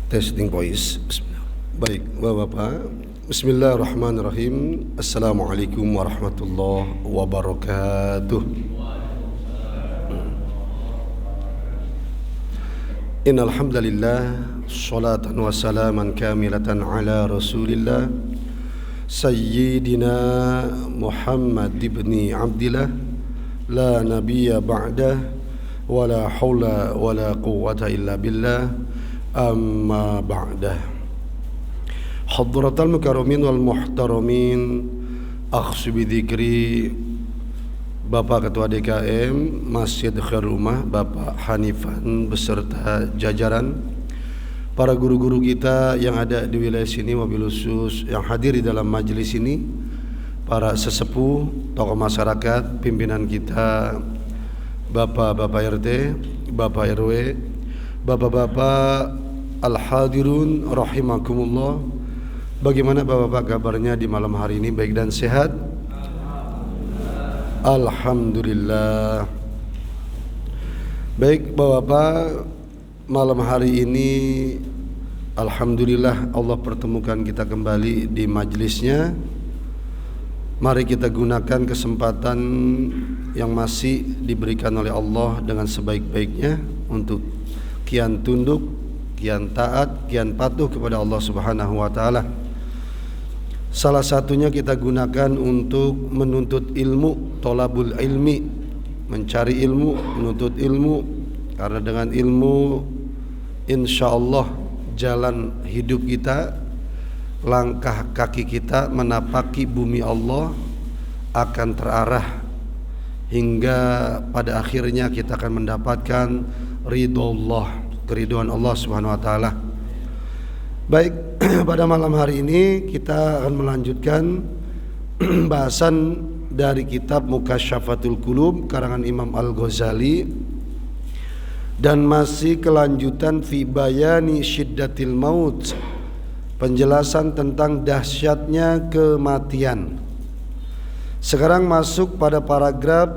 Testing voice. Baik, Bapak-bapak. Bismillahirrahmanirrahim. Assalamualaikum warahmatullahi wabarakatuh. Innal hamdalillah, sholatan wa salaman kamilatan ala Rasulillah Sayyidina Muhammad ibni Abdillah la nabiyya ba'dah wa la hawla wa la quwwata illa billah. Amma ba'dah. Hadratal mukarramin wal muhtaramin, akhsu bidzikri Bapak Ketua DKM Masjid Khairul Ummah Bapak Hanifan beserta jajaran, para guru-guru kita yang ada di wilayah sini, wabil khusus yang hadir di dalam majelis ini, para sesepuh, tokoh masyarakat, pimpinan kita, Bapak-bapak RT, Bapak RW, Bapak-bapak al-hadirun rahimakumullah. Bagaimana Bapak-bapak kabarnya di malam hari ini? Baik dan sehat? Alhamdulillah. Baik Bapak-bapak, malam hari ini alhamdulillah Allah pertemukan kita kembali di majelisnya. Mari kita gunakan kesempatan yang masih diberikan oleh Allah dengan sebaik-baiknya untuk kian tunduk, kian taat, kian patuh kepada Allah Subhanahu wa taala. Salah satunya kita gunakan untuk menuntut ilmu, thalabul ilmi, mencari ilmu, menuntut ilmu, karena dengan ilmu insyaallah jalan hidup kita, langkah kaki kita menapaki bumi Allah akan terarah hingga pada akhirnya kita akan mendapatkan ridho Allah, keridhaan Allah Subhanahu wa taala. Baik, pada malam hari ini kita akan melanjutkan bahasan dari kitab Mukasyafatul Qulub karangan Imam Al-Ghazali, dan masih kelanjutan fi bayani syiddatil maut, penjelasan tentang dahsyatnya kematian. Sekarang masuk pada paragraf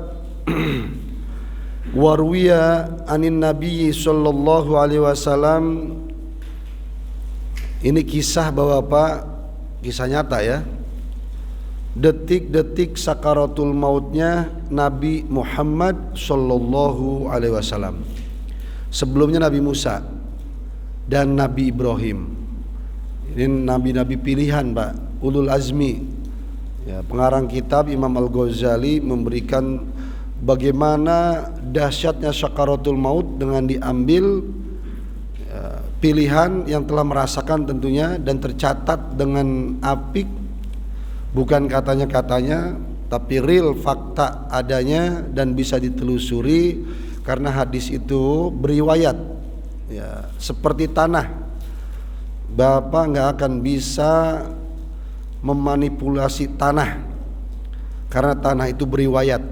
warwiya anin Nabi sallallahu alaihi wasallam. Ini kisah Bapak, kisah nyata ya. Detik-detik sakaratul mautnya Nabi Muhammad sallallahu alaihi wasallam. Sebelumnya Nabi Musa dan Nabi Ibrahim. Ini nabi-nabi pilihan, Pak, ulul azmi. Ya, pengarang kitab Imam Al-Ghazali memberikan bagaimana dahsyatnya sakaratul maut dengan diambil pilihan yang telah merasakan tentunya dan tercatat dengan apik, bukan katanya-katanya tapi real fakta adanya dan bisa ditelusuri karena hadis itu beriwayat ya, seperti tanah. Bapak nggak akan bisa memanipulasi tanah karena tanah itu beriwayat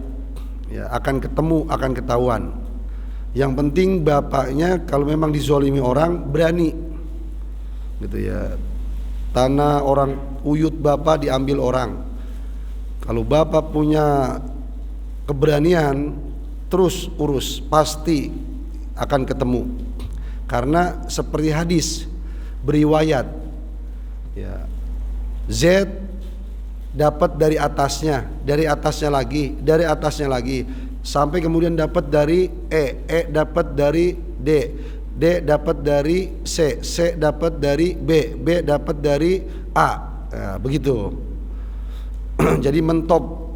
ya, akan ketemu, akan ketahuan. Yang penting bapaknya kalau memang dizolimi orang berani gitu ya. Tanah orang uyut bapak diambil orang, kalau bapak punya keberanian terus urus pasti akan ketemu, karena seperti hadis beriwayat ya, Z dapat dari atasnya, dari atasnya lagi, dari atasnya lagi, sampai kemudian dapat dari E dapat dari D dapat dari C dapat dari B dapat dari A, nah, begitu. Jadi mentop.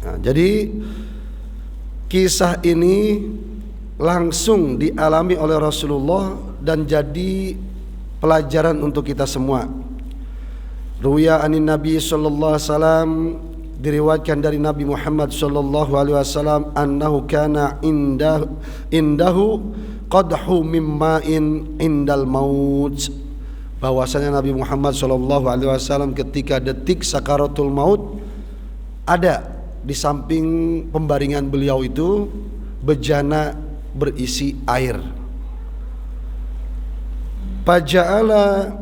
Nah, jadi kisah ini langsung dialami oleh Rasulullah dan jadi pelajaran untuk kita semua. Ruya anin Nabi sallallahu alaihi wasallam, diriwayatkan dari Nabi Muhammad sallallahu alaihi wasallam, annahu kana indahu qadhu mimma'in indal maut, bahwasanya Nabi Muhammad sallallahu alaihi wasallam ketika detik sakaratul maut ada di samping pembaringan beliau itu bejana berisi air. Faja'ala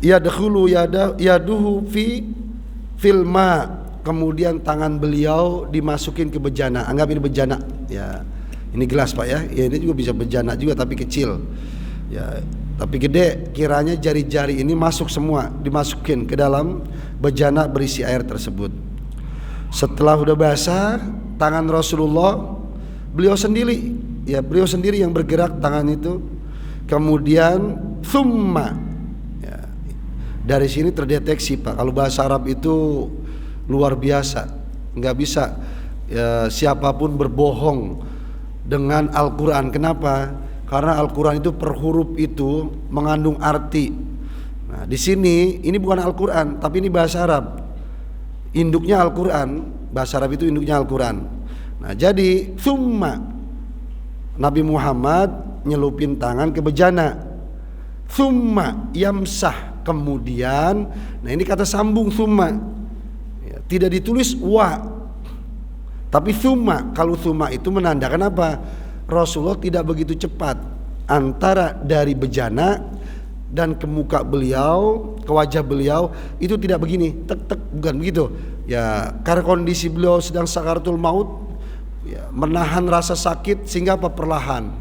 yadkhulu yaduhu fil ma, kemudian tangan beliau dimasukin ke bejana. Anggap ini bejana ya. Ini gelas Pak ya. Ya ini juga bisa bejana juga tapi kecil. Ya, tapi gede. Kiranya jari-jari ini masuk semua, dimasukin ke dalam bejana berisi air tersebut. Setelah udah basah, tangan Rasulullah, beliau sendiri yang bergerak tangan itu. Kemudian thumma, ya, dari sini terdeteksi Pak, kalau bahasa Arab itu luar biasa, nggak bisa ya, siapapun berbohong dengan Al-Quran. Kenapa? Karena Al-Quran itu per huruf itu mengandung arti. Nah, di sini ini bukan Al-Quran, tapi ini bahasa Arab. Induknya Al-Quran, bahasa Arab itu induknya Al-Quran. Nah, jadi thumma, Nabi Muhammad nyelupin tangan ke bejana. Thumma yamsah, kemudian, nah ini kata sambung thumma. Ya, tidak ditulis wa, tapi thumma. Kalau thumma itu menandakan apa? Rasulullah tidak begitu cepat antara dari bejana dan ke muka beliau, ke wajah beliau itu tidak begini, tek tek, bukan begitu. Ya, karena kondisi beliau sedang sakaratul maut, ya, menahan rasa sakit sehingga apa? Perlahan.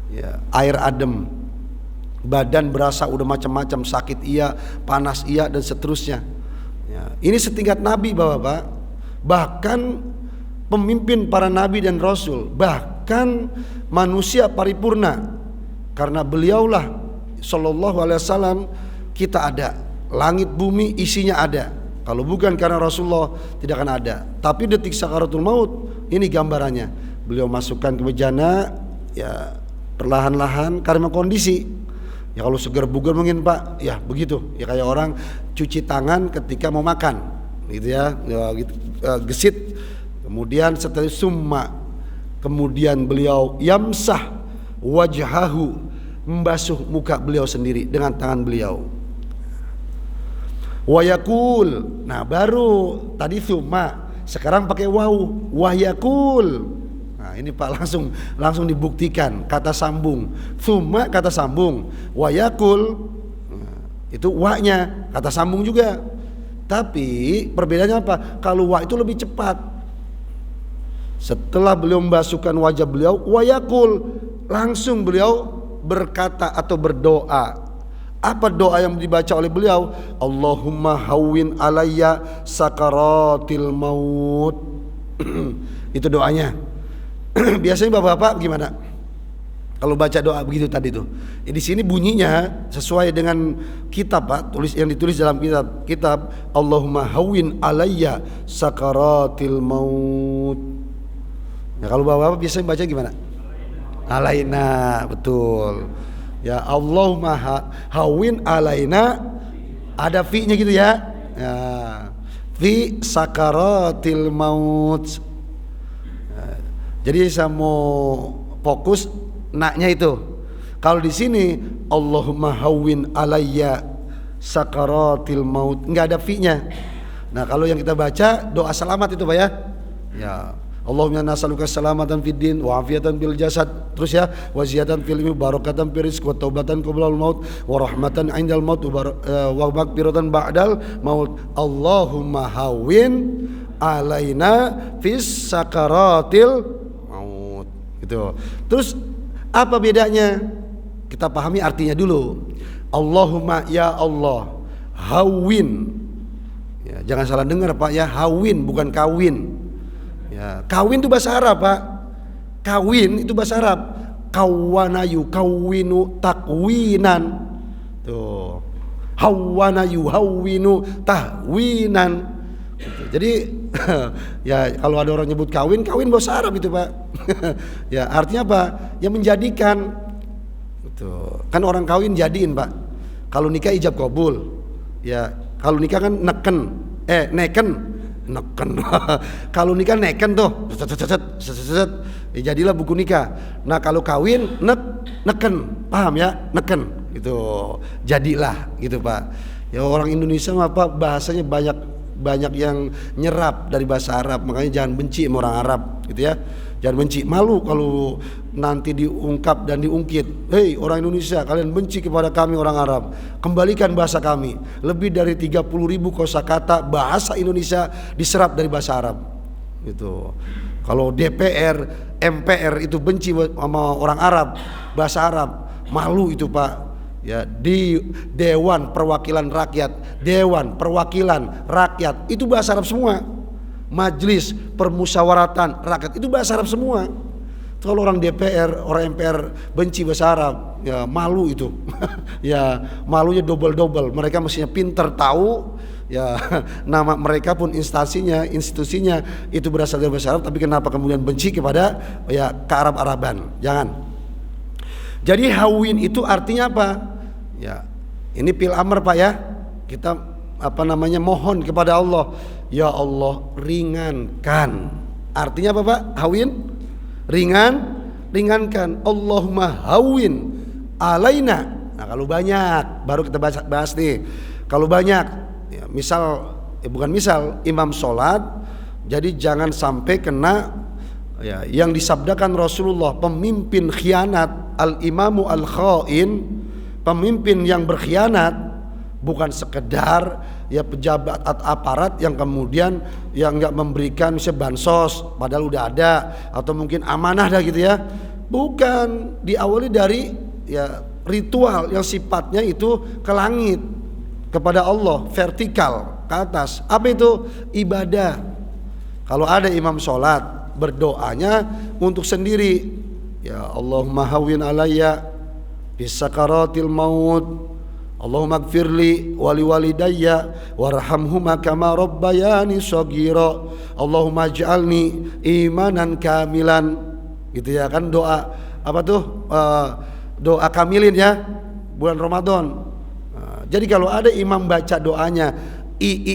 Ya, air adem, badan berasa udah macam-macam, sakit iya, panas iya, dan seterusnya. Ya, ini setingkat Nabi Bapak, bahkan pemimpin para Nabi dan Rasul, bahkan manusia paripurna. Karena beliaulah Sallallahu Alaihi Wasallam kita ada, langit bumi isinya ada. Kalau bukan karena Rasulullah tidak akan ada. Tapi detik sakaratul maut ini gambarannya. Beliau masukkan ke bejana, ya perlahan-lahan karena kondisi. Ya kalau segar bugar mungkin Pak, ya begitu. Ya kayak orang cuci tangan ketika mau makan, gitu ya, gitu, gesit. Kemudian setelah summa, kemudian beliau yamsah wajhahu, membasuh muka beliau sendiri dengan tangan beliau. Wayakul, nah baru tadi summa, sekarang pakai waw, wayakul. Nah ini Pak langsung dibuktikan kata sambung. Summa kata sambung, wayakul, nah, itu wa-nya kata sambung juga. Tapi perbedaannya apa? Kalau wa itu lebih cepat. Setelah beliau membasuhkan wajah beliau, wayakul, langsung beliau berkata atau berdoa. Apa doa yang dibaca oleh beliau? Allahumma hawwin alayya sakaratil maut. Itu doanya. Biasanya bapak-bapak gimana? Kalau baca doa begitu tadi tuh. Di sini bunyinya sesuai dengan kitab Pak, yang ditulis dalam kitab Allahumma hawwin alayya sakaratil maut. Ya kalau bapak-bapak biasanya baca gimana? Alaina, betul. Ya Allahumma hawwin alaina, ada fi-nya gitu ya. Ya, fi sakaratil maut. Ya, jadi saya mau fokus naknya itu. Kalau di sini Allahumma hawwin alayya sakaratil maut, enggak ada fi-nya. Nah, kalau yang kita baca doa selamat itu Pak ya. Ya. Allahumma nas'aluka salamatan fid din wa afiatan bil jasad, terus ya, wa ziyadatan fil ilmi, barakatan fil rizq, wa taubatan qablal maut, wa rahmatan 'indal maut, wa maghfiratan ba'dal maut. Allahumma hawwin alaina fis sakaratil maut. Gitu. Terus apa bedanya? Kita pahami artinya dulu. Allahumma, ya Allah, hawwin. Ya, jangan salah dengar Pak ya, hawwin bukan kawin. Ya, kawin itu bahasa Arab Pak. Kawin itu bahasa Arab. Kawanayu, kawinu takwinan. Tuh. Hawanayu, hawinu tahwinan. Gitu. Jadi ya kalau ada orang nyebut kawin, kawin bahasa Arab itu Pak. Ya artinya apa? Ya menjadikan. Gitu. Kan orang kawin jadiin Pak. Kalau nikah ijab kabul. Ya kalau nikah kan neken. Kalau nikah neken tuh, ya jadilah buku nikah. Nah kalau kawin neken, paham ya? Neken, itu jadilah, gitu Pak. Ya orang Indonesia apa bahasanya banyak yang nyerap dari bahasa Arab, makanya jangan benci sama orang Arab, gitu ya. Jangan benci, malu kalau nanti diungkap dan diungkit. Hei orang Indonesia, kalian benci kepada kami orang Arab. Kembalikan bahasa kami. Lebih dari 30.000 kosakata bahasa Indonesia diserap dari bahasa Arab. Gitu. Kalau DPR, MPR itu benci sama orang Arab, bahasa Arab, malu itu Pak. Ya, di Dewan Perwakilan Rakyat, Dewan Perwakilan Rakyat itu bahasa Arab semua. Majelis Permusyawaratan Rakyat itu bahasa Arab semua. Kalau orang DPR, orang MPR benci bahasa Arab, ya malu itu. Ya malunya double. Mereka mestinya pinter tahu, ya nama mereka pun institusinya itu berasal dari bahasa Arab, tapi kenapa kemudian benci kepada ya kearab-araban? Jangan. Jadi hawin itu artinya apa? Ya ini fil amr Pak ya. Kita mohon kepada Allah, ya Allah ringankan. Artinya apa Pak? Hawin ringankan. Allahumma hawin alaina. Nah kalau banyak baru kita bahas nih. Kalau banyak ya, bukan misal imam sholat, jadi jangan sampai kena ya yang disabdakan Rasulullah, pemimpin khianat, al-imamu al-khain, pemimpin yang berkhianat, bukan sekedar ya pejabat atau aparat yang kemudian yang nggak memberikan misalnya bansos padahal udah ada, atau mungkin amanah dah gitu ya. Bukan, diawali dari ya ritual yang sifatnya itu ke langit, kepada Allah, vertikal ke atas. Apa itu? Ibadah. Kalau ada imam sholat, berdoanya untuk sendiri, ya Allahumma hawin alayya bisakaratil maut, Allahumma gfirli wali walidayya warhamhuma kama rabbayani shaghira, Allahumma ij'alni imanan kamilan. Gitu ya kan, doa apa tuh? Doa kamilin ya bulan Ramadan. Jadi kalau ada imam baca doanya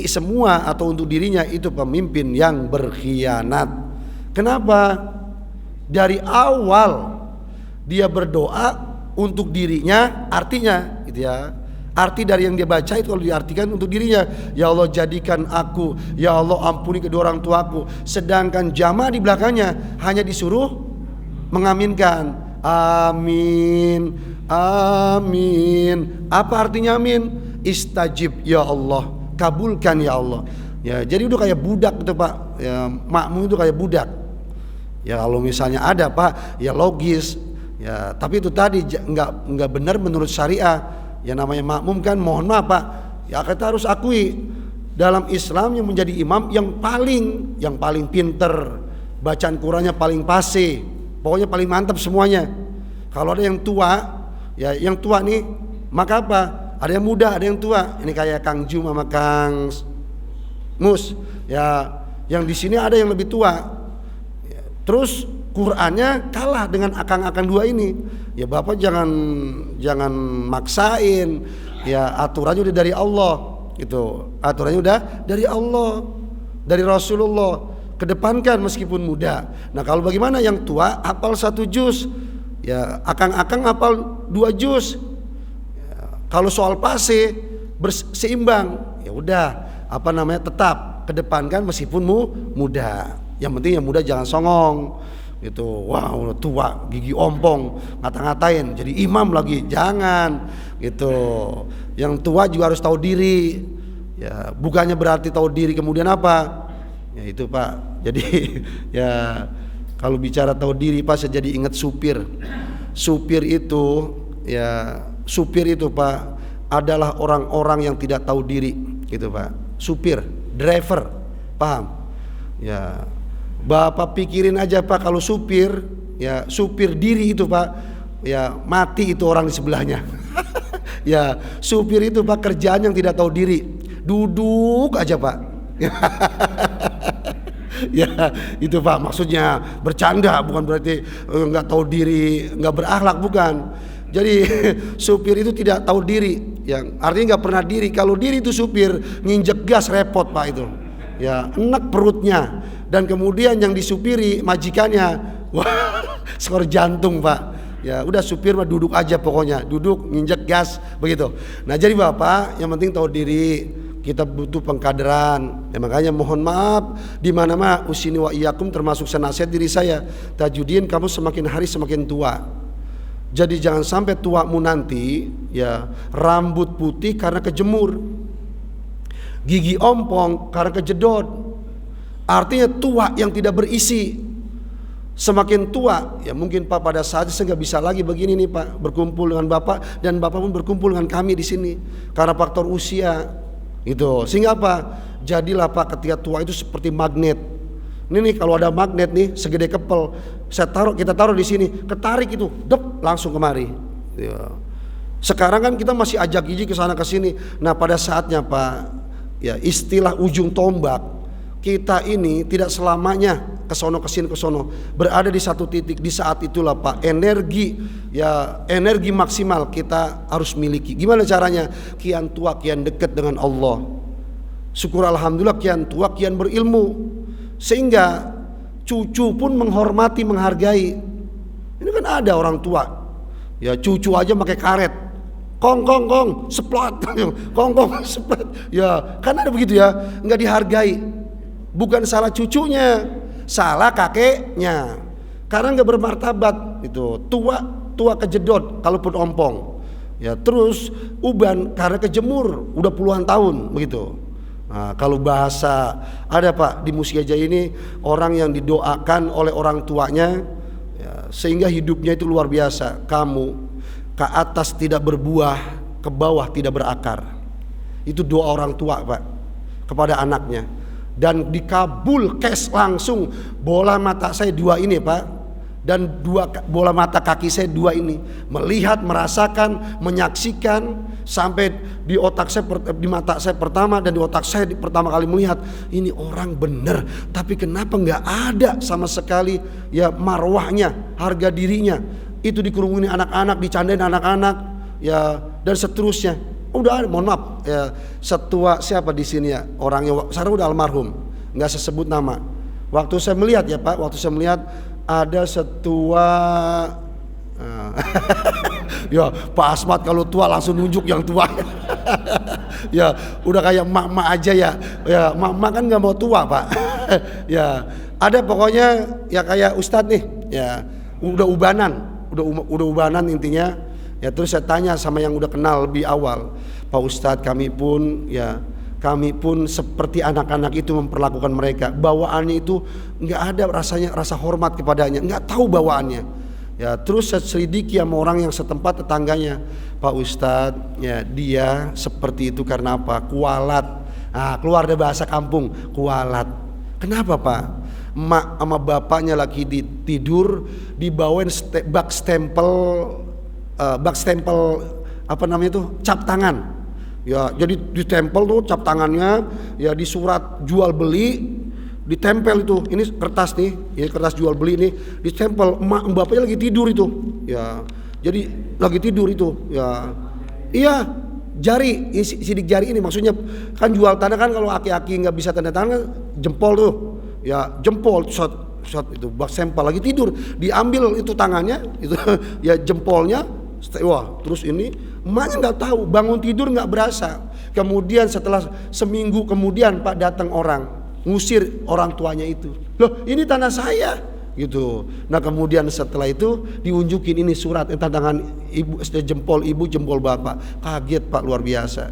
semua atau untuk dirinya, itu pemimpin yang berkhianat. Kenapa? Dari awal dia berdoa untuk dirinya, artinya gitu ya. Arti dari yang dia baca itu kalau diartikan untuk dirinya, ya Allah jadikan aku, ya Allah ampuni kedua orang tuaku. Sedangkan jamaah di belakangnya hanya disuruh mengaminkan, amin, amin. Apa artinya amin? Istajib ya Allah, kabulkan ya Allah. Ya, jadi udah kayak budak gitu Pak. Ya, makmum itu kayak budak. Ya kalau misalnya ada Pak, ya logis. Ya, tapi itu tadi nggak benar menurut syariah. Ya namanya makmum kan, mohon maaf Pak, ya kita harus akui dalam Islam yang menjadi imam yang paling pinter, bacaan Qurannya paling fasih, pokoknya paling mantap semuanya. Kalau ada yang tua, ya yang tua nih, maka apa? Ada yang muda, ada yang tua. Ini kayak Kang Jum sama Kang Mus. Ya, yang di sini ada yang lebih tua. Ya, terus Qurannya kalah dengan akang-akang dua ini. Ya Bapak jangan maksain. Ya aturannya udah dari Allah gitu. Aturannya udah dari Allah, dari Rasulullah. Kedepankan meskipun muda. Nah kalau bagaimana yang tua hafal 1 juz, ya akang-akang hafal 2 juz. Ya, kalau soal fase berseimbang, ya udah tetap kedepankan meskipun muda. Yang penting yang muda jangan songong. Gitu, wow tua gigi ompong ngata-ngatain jadi imam lagi, jangan gitu. Yang tua juga harus tahu diri ya, bukannya berarti tahu diri kemudian apa ya itu Pak. Jadi ya kalau bicara tahu diri Pak, saya jadi ingat supir itu Pak adalah orang-orang yang tidak tahu diri gitu Pak. Supir, driver, paham ya. Bapak pikirin aja Pak, kalau supir diri itu Pak, ya mati itu orang di sebelahnya. Ya supir itu Pak kerjaan yang tidak tahu diri, duduk aja Pak. Ya itu Pak, maksudnya bercanda, bukan berarti nggak tahu diri, nggak berakhlak, bukan. Jadi supir itu tidak tahu diri, yang artinya nggak pernah diri. Kalau diri itu supir nginjek gas repot Pak itu. Ya enak perutnya. Dan kemudian yang disupiri majikannya, wah skor jantung Pak. Ya udah supir mah duduk aja pokoknya, duduk nginjek gas begitu. Nah jadi Bapak yang penting tahu diri, kita butuh pengkaderan. Ya, makanya mohon maaf di mana mah usini wa iyyakum, termasuk senasihat diri saya, Tajuddin kamu semakin hari semakin tua. Jadi jangan sampai tuamu nanti ya rambut putih karena kejemur, gigi ompong karena kejedot. Artinya tua yang tidak berisi. Semakin tua, ya mungkin Pak pada saat saya nggak bisa lagi begini nih Pak, berkumpul dengan Bapak dan Bapak pun berkumpul dengan kami di sini karena faktor usia, gitu. Sehingga apa? Jadilah Pak ketika tua itu seperti magnet. Ini nih kalau ada magnet nih segede kepel, kita taruh di sini, ketarik itu, dep langsung kemari. Ya. Sekarang kan kita masih ajak gigi ke sana ke sini. Nah pada saatnya Pak, ya istilah ujung tombak. Kita ini tidak selamanya kesono kesini kesono, berada di satu titik. Di saat itulah Pak, energi maksimal kita harus miliki. Gimana caranya? Kian tua kian dekat dengan Allah. Syukur alhamdulillah kian tua kian berilmu, sehingga cucu pun menghormati menghargai. Ini kan ada orang tua, ya cucu aja pakai karet, kong kong kong seplot, kong kong seplot, ya kan ada begitu ya, nggak dihargai. Bukan salah cucunya, salah kakeknya, karena nggak bermartabat. Itu tua kejedot kalaupun ompong, ya terus uban karena kejemur udah puluhan tahun begitu. Nah, kalau bahasa ada Pak di Muskiaja ini orang yang didoakan oleh orang tuanya, ya, sehingga hidupnya itu luar biasa. Kamu ke atas tidak berbuah, ke bawah tidak berakar. Itu doa orang tua Pak kepada anaknya. Dan dikabul cash langsung. Bola mata saya dua ini Pak, dan bola mata kaki saya dua ini, melihat, merasakan, menyaksikan sampai di otak saya, di mata saya pertama dan di otak saya pertama kali melihat ini orang bener, tapi kenapa nggak ada sama sekali ya marwahnya, harga dirinya. Itu dikerumuni anak-anak, dicandain anak-anak, ya dan seterusnya. Udah, mohon maaf ya, setua siapa di sini ya orangnya sekarang udah almarhum, nggak saya sebut nama. Waktu saya melihat ya Pak, waktu saya melihat ada setua ya Pak Asmat kalau tua langsung nunjuk yang tua. Ya udah kayak mak-mak aja ya, ya mak-mak kan nggak mau tua Pak. Ya ada pokoknya ya kayak Ustadz nih, ya udah ubanan intinya. Ya terus saya tanya sama yang udah kenal lebih awal, Pak Ustadz kami pun seperti anak-anak itu memperlakukan mereka. Bawaannya itu nggak ada rasa hormat kepadanya, nggak tahu bawaannya. Ya terus saya selidiki sama orang yang setempat tetangganya, Pak Ustadz ya dia seperti itu karena apa? Kualat. Nah, keluar dari bahasa kampung, kualat. Kenapa Pak? Mak sama bapaknya lagi tidur dibawain bak stempel apa namanya itu, cap tangan. Ya jadi ditempel tuh cap tangannya, ya di surat jual beli ditempel itu. Ini kertas nih, ini kertas jual beli nih, ditempel. Emak bapaknya lagi tidur itu. Ya jadi lagi tidur itu. Ya iya, jari, sidik jari ini maksudnya kan jual tanah kan kalau aki-aki nggak bisa tanda tangan jempol tuh. Ya jempol shot itu bak stempel lagi tidur, diambil itu tangannya itu ya jempolnya. Wah, terus ini emaknya nggak tahu, bangun tidur nggak berasa. Kemudian setelah seminggu kemudian Pak datang orang ngusir orang tuanya itu. Loh, ini tanah saya gitu. Nah kemudian setelah itu diunjukin ini surat tangan ibu, jempol ibu, jempol bapak. Kaget Pak, luar biasa.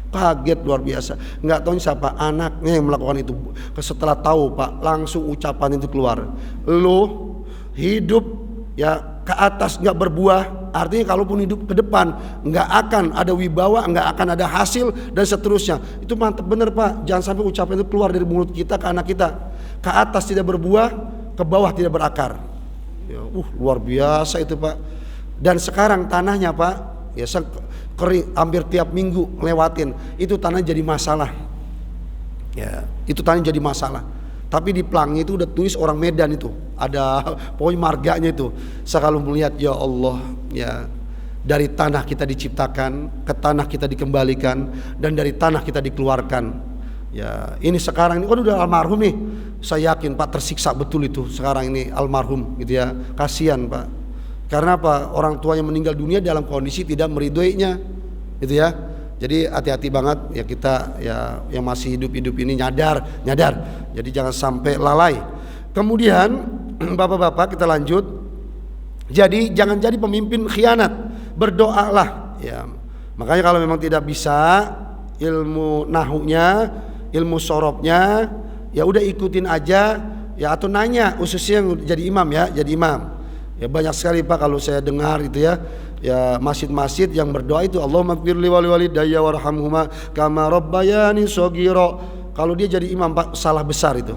Kaget luar biasa. Nggak tahu siapa anaknya yang melakukan itu. Setelah tahu Pak, langsung ucapan itu keluar. Lo hidup ya ke atas nggak berbuah, artinya kalaupun hidup ke depan nggak akan ada wibawa, nggak akan ada hasil dan seterusnya. Itu mantep bener Pak. Jangan sampai ucapan itu keluar dari mulut kita ke anak kita. Ke atas tidak berbuah, ke bawah tidak berakar. Ya, luar biasa itu Pak. Dan sekarang tanahnya Pak, ya kering, hampir tiap minggu lewatin. Itu tanah jadi masalah. Ya, itu tanah jadi masalah. Tapi di pelangnya itu udah tulis orang Medan itu, ada pokoknya marganya itu. Saya kalau melihat ya Allah, ya dari tanah kita diciptakan, ke tanah kita dikembalikan, dan dari tanah kita dikeluarkan. Ya ini sekarang ini kan udah almarhum nih. Saya yakin Pak tersiksa betul itu sekarang ini almarhum gitu ya. Kasihan Pak. Karena apa? Orang tuanya meninggal dunia dalam kondisi tidak meridhoinya, gitu ya. Jadi hati-hati banget ya kita ya yang masih hidup ini nyadar. Jadi jangan sampai lalai. Kemudian bapak-bapak kita lanjut. Jadi jangan jadi pemimpin khianat. Berdoalah ya. Makanya kalau memang tidak bisa ilmu nahunya, ilmu sorobnya, ya udah ikutin aja ya atau nanya khususnya yang jadi imam ya, jadi imam. Ya banyak sekali Pak kalau saya dengar itu ya, ya masjid-masjid yang berdoa itu Allahumma ighfirli wa liwalidayya warhamhuma kama rabbayani shaghira. Kalau dia jadi imam Pak salah besar itu.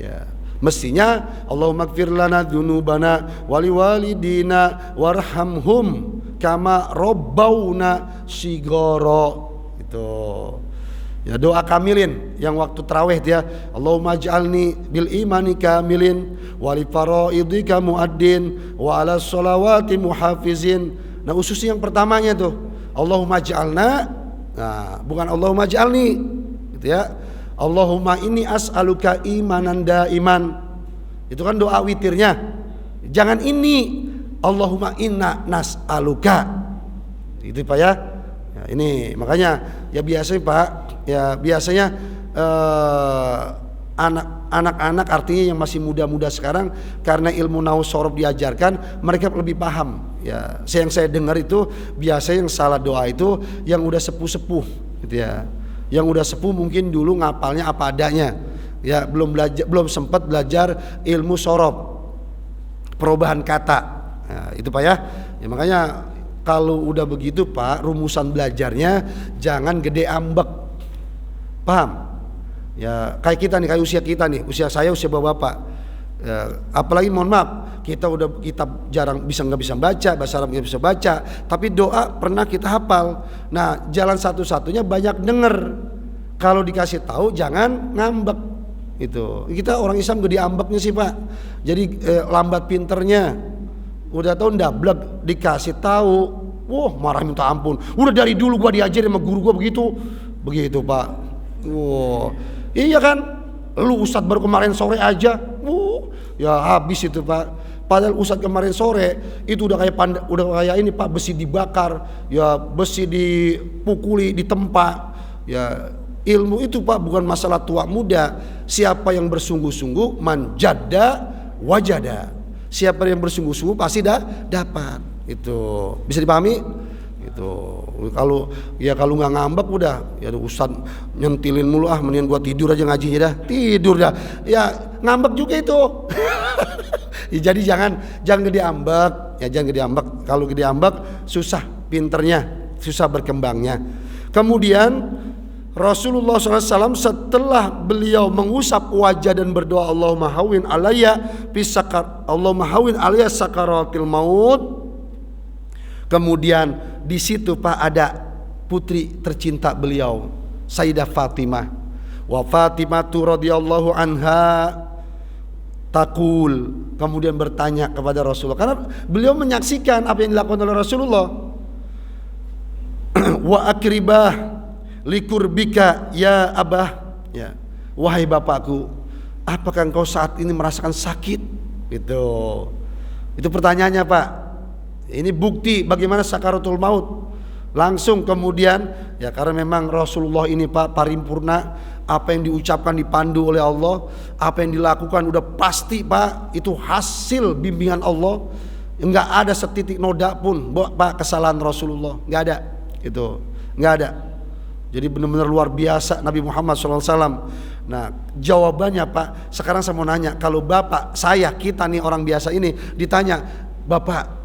Ya, mestinya Allahumma ighfir lana dzunubana wa liwalidina warhamhum kama rabbawna shighara. Itu. Ya doa kamilin yang waktu tarawih dia Allahumma ij'alni bil imani kamilin wa li faraidika muaddin wa ala sholawati muhafizin. Nah khususnya yang pertamanya tuh Allahumma ij'alna, nah bukan Allahumma ij'alni gitu ya. Allahumma inni as'aluka imanan daiman. Itu kan doa witirnya. Jangan ini Allahumma inna nas'aluka. Itu Pak ya. Ya ini makanya ya biasanya Pak, ya biasanya anak-anak artinya yang masih muda-muda sekarang karena ilmu nahwu shorof diajarkan, mereka lebih paham. Ya, yang saya dengar itu biasanya yang salah doa itu yang udah sepuh-sepuh gitu ya. Yang udah sepuh mungkin dulu ngapalnya apa adanya. Ya, belum sempat belajar ilmu shorof, perubahan kata. Nah, itu Pak ya. Ya makanya kalau udah begitu Pak, rumusan belajarnya jangan gede ambek. Paham? Ya kayak kita nih, kayak usia kita nih, usia saya, usia bapak-bapak. Ya, apalagi mohon maaf, kita jarang nggak bisa baca, bahasa Arab nggak bisa baca, tapi doa pernah kita hafal. Nah jalan satu-satunya banyak denger. Kalau dikasih tahu jangan ngambek. Itu kita orang Islam gede ambeknya sih Pak. Jadi lambat pinternya. Udah tahu ndablek dikasih tahu, wah marah minta ampun. Udah dari dulu gua diajarin sama guru gua begitu Pak. Wah, iya kan? Lu Ustadz baru kemarin sore aja, ya habis itu Pak. Padahal Ustadz kemarin sore itu udah kayak ini Pak, besi dibakar, ya besi dipukuli, ditempa. Ya ilmu itu Pak bukan masalah tua muda. Siapa yang bersungguh-sungguh manjada wajada. Siapa yang bersungguh-sungguh pasti dapat. Itu bisa dipahami? Itu kalau nggak ngambek udah ya Ustaz nyentilin mulu, mendingan gua tidur aja ngajinya dah. Tidur dah. Ya ngambek juga itu. Ya, jadi jangan gede ambek. Ya jangan gede ambek. Kalau gede ambek susah pinternya, susah berkembangnya. Kemudian Rasulullah SAW setelah beliau mengusap wajah dan berdoa Allahumma hawwin alayya sakaratil maut. Kemudian di situ Pak ada putri tercinta beliau, Sayyidah Fatimah. Wa Fatimatu radhiyallahu anha taqul, kemudian bertanya kepada Rasulullah karena beliau menyaksikan apa yang dilakukan oleh Rasulullah. Wa akribah likurbika ya abah, ya wahai bapakku, apakah engkau saat ini merasakan sakit? Itu pertanyaannya Pak. Ini bukti bagaimana sakaratul maut. Langsung kemudian ya karena memang Rasulullah ini Pak paripurna, apa yang diucapkan dipandu oleh Allah, apa yang dilakukan udah pasti Pak itu hasil bimbingan Allah. Enggak ada setitik noda pun Pak kesalahan Rasulullah, enggak ada. Itu enggak ada. Jadi benar-benar luar biasa Nabi Muhammad SAW. Nah jawabannya Pak, sekarang saya mau nanya, kalau bapak kita nih orang biasa ini ditanya, bapak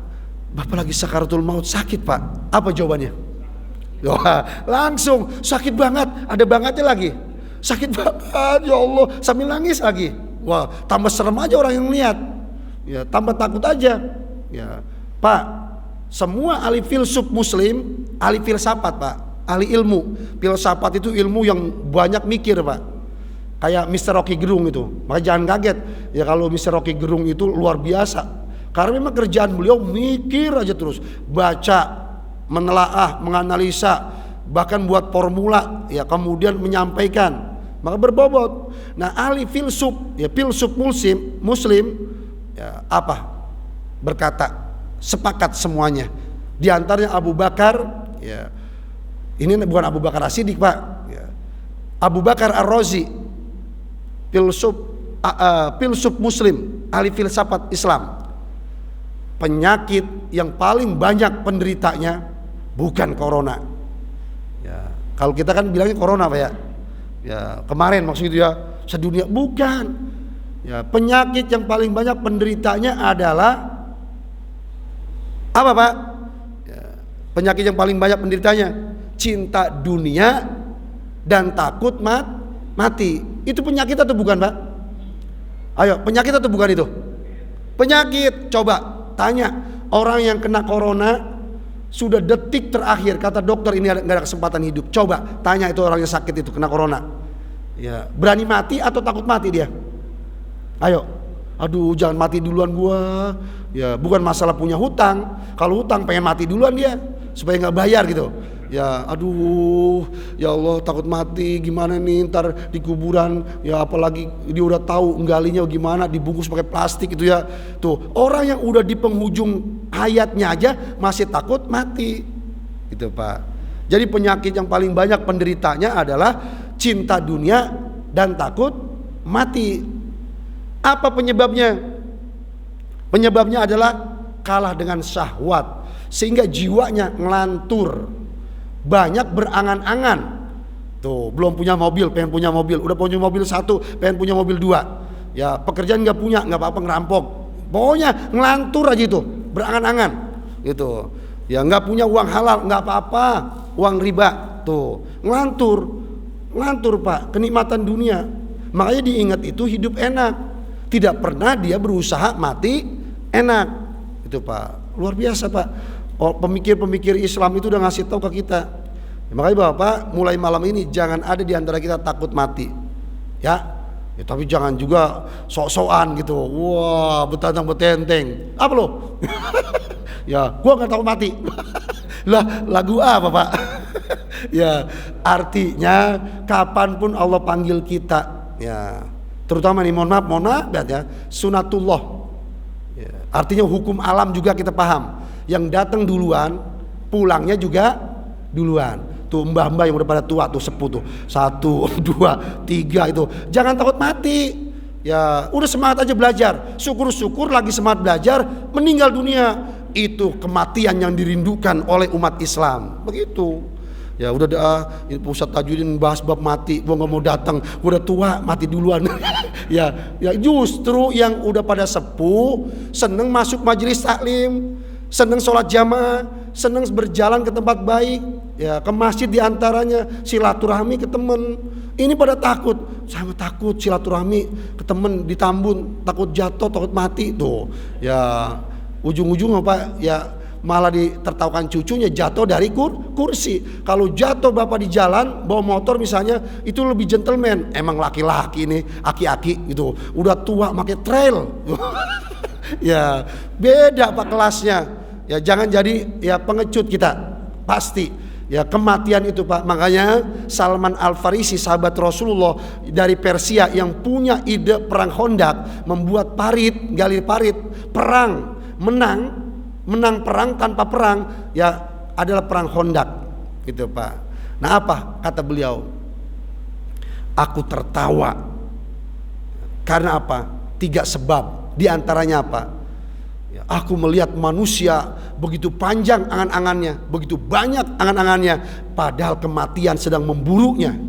lagi sakaratul maut, sakit Pak, apa jawabannya? Wah, langsung sakit banget, ada bangetnya lagi, sakit banget ya Allah, sambil nangis lagi. Wah tambah serem aja orang yang lihat, ya tambah takut aja. Ya Pak, semua ahli filsuf muslim, ahli filsafat Pak, ahli ilmu filsafat itu ilmu yang banyak mikir Pak, kayak Mr. Rocky Gerung itu. Maka jangan kaget ya kalau Mr. Rocky Gerung itu luar biasa, karena memang kerjaan beliau mikir aja terus, baca, menelaah, menganalisa, bahkan buat formula ya kemudian menyampaikan, maka berbobot. Nah ahli filsuf ya filsuf muslim ya apa berkata sepakat semuanya, di antaranya Abu Bakar ya. Ini bukan Abu Bakar As-Siddiq Pak ya. Abu Bakar Ar-Razi, filsuf muslim, ahli filsafat Islam. Penyakit yang paling banyak penderitanya bukan corona ya. Kalau kita kan bilangnya corona Pak ya, ya kemarin maksudnya ya sedunia, bukan. Ya, penyakit yang paling banyak penderitanya adalah apa, Pak? Ya, penyakit yang paling banyak penderitanya cinta dunia dan takut mati. Itu penyakit atau bukan, Pak? Ayo, penyakit atau bukan itu? Penyakit. Coba tanya orang yang kena corona, sudah detik terakhir kata dokter ini nggak ada kesempatan hidup. Coba tanya itu orang yang sakit itu kena corona. Ya, berani mati atau takut mati dia? Ayo. Aduh, jangan mati duluan gua. Ya, bukan masalah punya hutang. Kalau hutang pengen mati duluan dia supaya nggak bayar gitu. Ya, aduh, ya Allah takut mati, gimana nih ntar di kuburan, ya apalagi dia udah tahu menggalinya gimana, dibungkus pakai plastik itu ya. Tuh, orang yang udah di penghujung hayatnya aja masih takut mati. Gitu, Pak. Jadi penyakit yang paling banyak penderitanya adalah cinta dunia dan takut mati. Apa penyebabnya? Penyebabnya adalah kalah dengan syahwat sehingga jiwanya ngelantur. Banyak berangan-angan. Tuh, belum punya mobil, pengen punya mobil. Udah punya mobil 1, pengen punya mobil 2. Ya, pekerjaan nggak punya, nggak apa-apa ngerampok. Pokoknya ngelantur aja itu, berangan-angan. Gitu. Ya, nggak punya uang halal, nggak apa-apa, uang riba. Tuh, ngelantur, Pak. Kenikmatan dunia. Makanya diingat itu hidup enak. Tidak pernah dia berusaha mati enak. Itu, Pak. Luar biasa, Pak. Pemikir-pemikir Islam itu udah ngasih tahu ke kita. Makanya Bapak, mulai malam ini jangan ada di antara kita takut mati. Ya, tapi jangan juga sok-sokan gitu. Wah, betantang-betenteng. Apa lo? Ya, gua nggak takut mati. Lah, lagu apa, Pak? Ya, artinya kapanpun Allah panggil kita. Ya, terutama nih, mohon maaf ya, sunatullah. Ya, artinya hukum alam juga kita paham. Yang datang duluan, pulangnya juga duluan. Tuh mbah-mbah yang udah pada tua tuh, sepuh tuh, 1, 2, 3 itu. Jangan takut mati. Ya, udah semangat aja belajar. Syukur-syukur lagi semangat belajar, meninggal dunia. Itu kematian yang dirindukan oleh umat Islam. Begitu. Ya udah Ustaz Tajudin bahas bab mati, gua nggak mau datang, gua udah tua, mati duluan. ya justru yang udah pada sepuh seneng masuk majelis taklim, seneng sholat jamaah, seneng berjalan ke tempat baik, ya ke masjid diantaranya, silaturahmi ke temen. Ini pada takut, sama takut silaturahmi ke temen di Tambun, takut jatuh, takut mati tuh. Ya ujung-ujung apa ya, malah ditertawakan cucunya jatuh dari kursi. Kalau jatuh bapak di jalan bawa motor misalnya, itu lebih gentleman. Emang laki-laki nih, aki-aki gitu, udah tua pakai trail. Ya beda Pak kelasnya. Ya jangan jadi ya pengecut kita. Pasti ya kematian itu, Pak. Makanya Salman Al-Farisi, sahabat Rasulullah dari Persia yang punya ide perang Khandaq, membuat parit, gali parit, perang, menang perang tanpa perang, ya adalah perang Khandaq gitu, Pak. Nah apa kata beliau? Aku tertawa karena apa? 3 sebab. Di antaranya apa? Ya, aku melihat manusia begitu panjang angan-angannya, begitu banyak angan-angannya, padahal kematian sedang memburunya.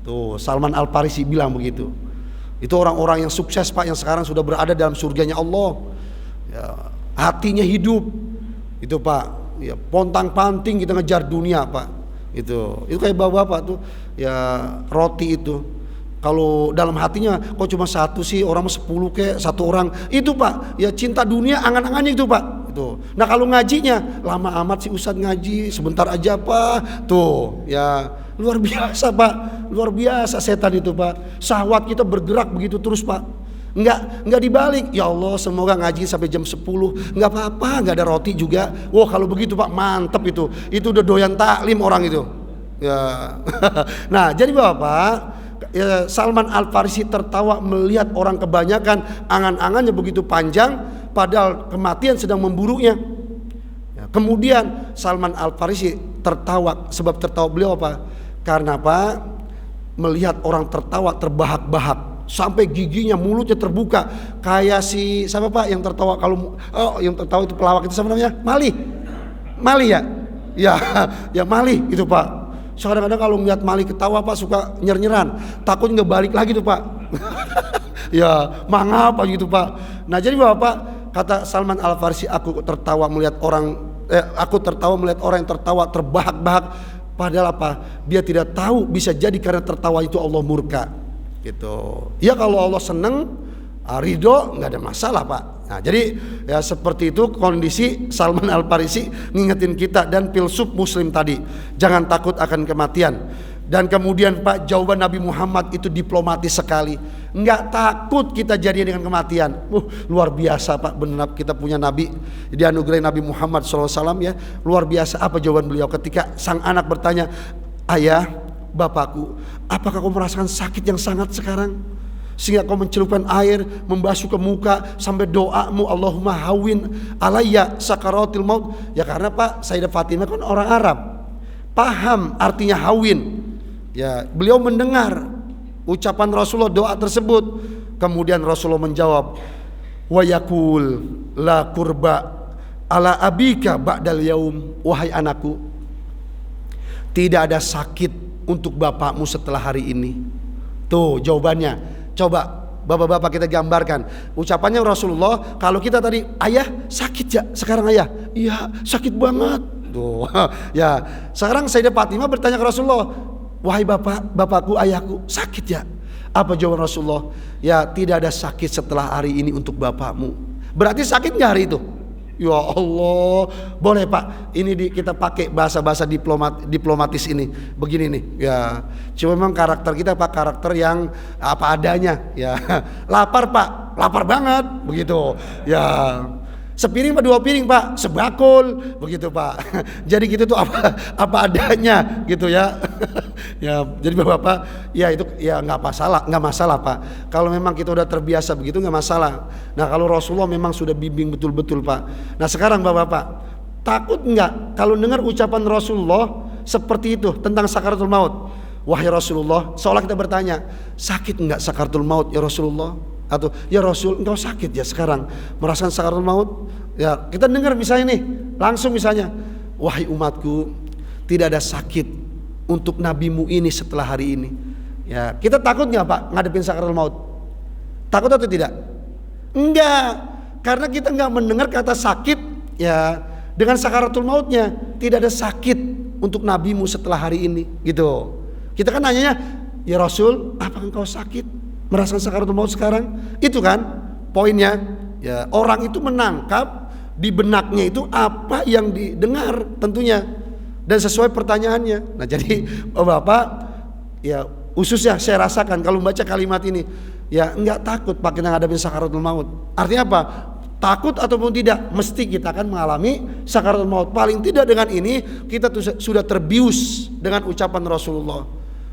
Tuh Salman Al-Farisi bilang begitu. Itu orang-orang yang sukses, Pak, yang sekarang sudah berada dalam surganya Allah. Ya, hatinya hidup itu, Pak. Ya pontang-panting kita ngejar dunia, Pak. Itu kayak bapak-bapak tuh ya, roti itu kalau dalam hatinya kok cuma 1 sih, orang 10 kayak 1 orang itu, Pak. Ya cinta dunia angan-angannya itu, Pak. Itu. Nah kalau ngajinya lama amat sih Ustadz ngaji, sebentar aja, Pak. Tuh ya luar biasa, Pak. Luar biasa setan itu, Pak. Syahwat kita bergerak begitu terus, Pak. Enggak dibalik. Ya Allah, semoga ngaji sampai jam 10. Enggak apa-apa, enggak ada roti juga. Wah, kalau begitu, Pak, mantep itu. Itu udah doyan taklim orang itu. Ya. Nah, jadi Bapak, ya, Salman Al-Farisi tertawa melihat orang kebanyakan angan-angannya begitu panjang, padahal kematian sedang memburunya. Ya, kemudian Salman Al-Farisi tertawa, sebab tertawa beliau apa? Karena apa? Melihat orang tertawa terbahak-bahak sampai giginya, mulutnya terbuka, kayak si siapa, Pak, yang tertawa kalau yang tertawa itu pelawak itu siapa namanya? Mali ya? Ya Mali itu, Pak. Kadang-kadang kalau ngeliat Mali ketawa, Pak, suka nyer-nyeran, takut nggak balik lagi tuh, Pak. Ya, mangap gitu Pak. Nah jadi Bapak, kata Salman Al-Farisi, aku tertawa melihat orang yang tertawa terbahak-bahak. Padahal apa? Dia tidak tahu bisa jadi karena tertawa itu Allah murka. Gitu. Ya kalau Allah seneng, ridho, nggak ada masalah Pak. Nah jadi ya seperti itu kondisi Salman Al-Farisi ngingetin kita, dan filsuf Muslim tadi, jangan takut akan kematian. Dan kemudian Pak, jawaban Nabi Muhammad itu diplomatis sekali, nggak takut kita jadian dengan kematian. Luar biasa Pak, benar kita punya Nabi, dianugerahi Nabi Muhammad SAW ya, luar biasa. Apa jawaban beliau ketika sang anak bertanya, ayah, bapakku, apakah kau merasakan sakit yang sangat sekarang? Sehingga kau mencelupkan air, membasuh ke muka, sampai doamu, Allahumma hawin alayya sakaratil maut. Ya karena Pak, Sayyidah Fatimah kan orang Arab, paham artinya hawin. Ya, beliau mendengar ucapan Rasulullah, doa tersebut. Kemudian Rasulullah menjawab, wa yakul la kurba ala abika ba'dal yaum. Wahai anakku, tidak ada sakit untuk bapakmu setelah hari ini. Tuh jawabannya. Coba bapak-bapak kita gambarkan ucapannya Rasulullah. Kalau kita tadi, ayah sakit ya sekarang, ayah, iya sakit banget. Tuh ya, sekarang Sayyidah Fatimah bertanya ke Rasulullah, wahai bapakku, ayahku sakit ya? Apa jawaban Rasulullah? Ya tidak ada sakit setelah hari ini untuk bapakmu. Berarti sakit nggak hari itu? Ya Allah, boleh Pak. Ini kita pakai bahasa-bahasa diplomatis ini. Begini nih, ya. Cuma memang karakter kita Pak, karakter yang apa adanya. Ya, lapar Pak, lapar banget, begitu. Ya, sepiring Pak, 2 piring Pak, sebakul, begitu Pak. Jadi gitu tuh apa adanya, gitu ya. Ya, jadi bapak-bapak, ya itu ya nggak masalah Pak. Kalau memang kita udah terbiasa begitu nggak masalah. Nah kalau Rasulullah memang sudah bimbing betul-betul Pak. Nah sekarang bapak-bapak, takut nggak kalau dengar ucapan Rasulullah seperti itu tentang sakaratul maut? Wahai Rasulullah, seolah kita bertanya, sakit nggak sakaratul maut ya Rasulullah? Atau ya Rasul, engkau sakit ya sekarang merasakan sakaratul maut? Ya kita dengar misalnya nih, langsung misalnya, wahai umatku, tidak ada sakit untuk nabimu ini setelah hari ini. Ya, kita takut nggak Pak ngadepin sakaratul maut? Takut atau tidak? Enggak, karena kita nggak mendengar kata sakit ya dengan sakaratul mautnya. Tidak ada sakit untuk nabimu setelah hari ini, gitu. Kita kan nanyanya, ya Rasul, apakah engkau sakit merasakan sakaratul maut sekarang? Itu kan poinnya. Ya, orang itu menangkap di benaknya itu apa yang didengar tentunya, dan sesuai pertanyaannya. Nah jadi bapak ya khususnya saya rasakan kalau membaca kalimat ini, ya enggak takut Pak kita ngadepin sakaratul maut. Artinya apa? Takut ataupun tidak, mesti kita akan mengalami sakaratul maut. Paling tidak dengan ini kita sudah terbius dengan ucapan Rasulullah.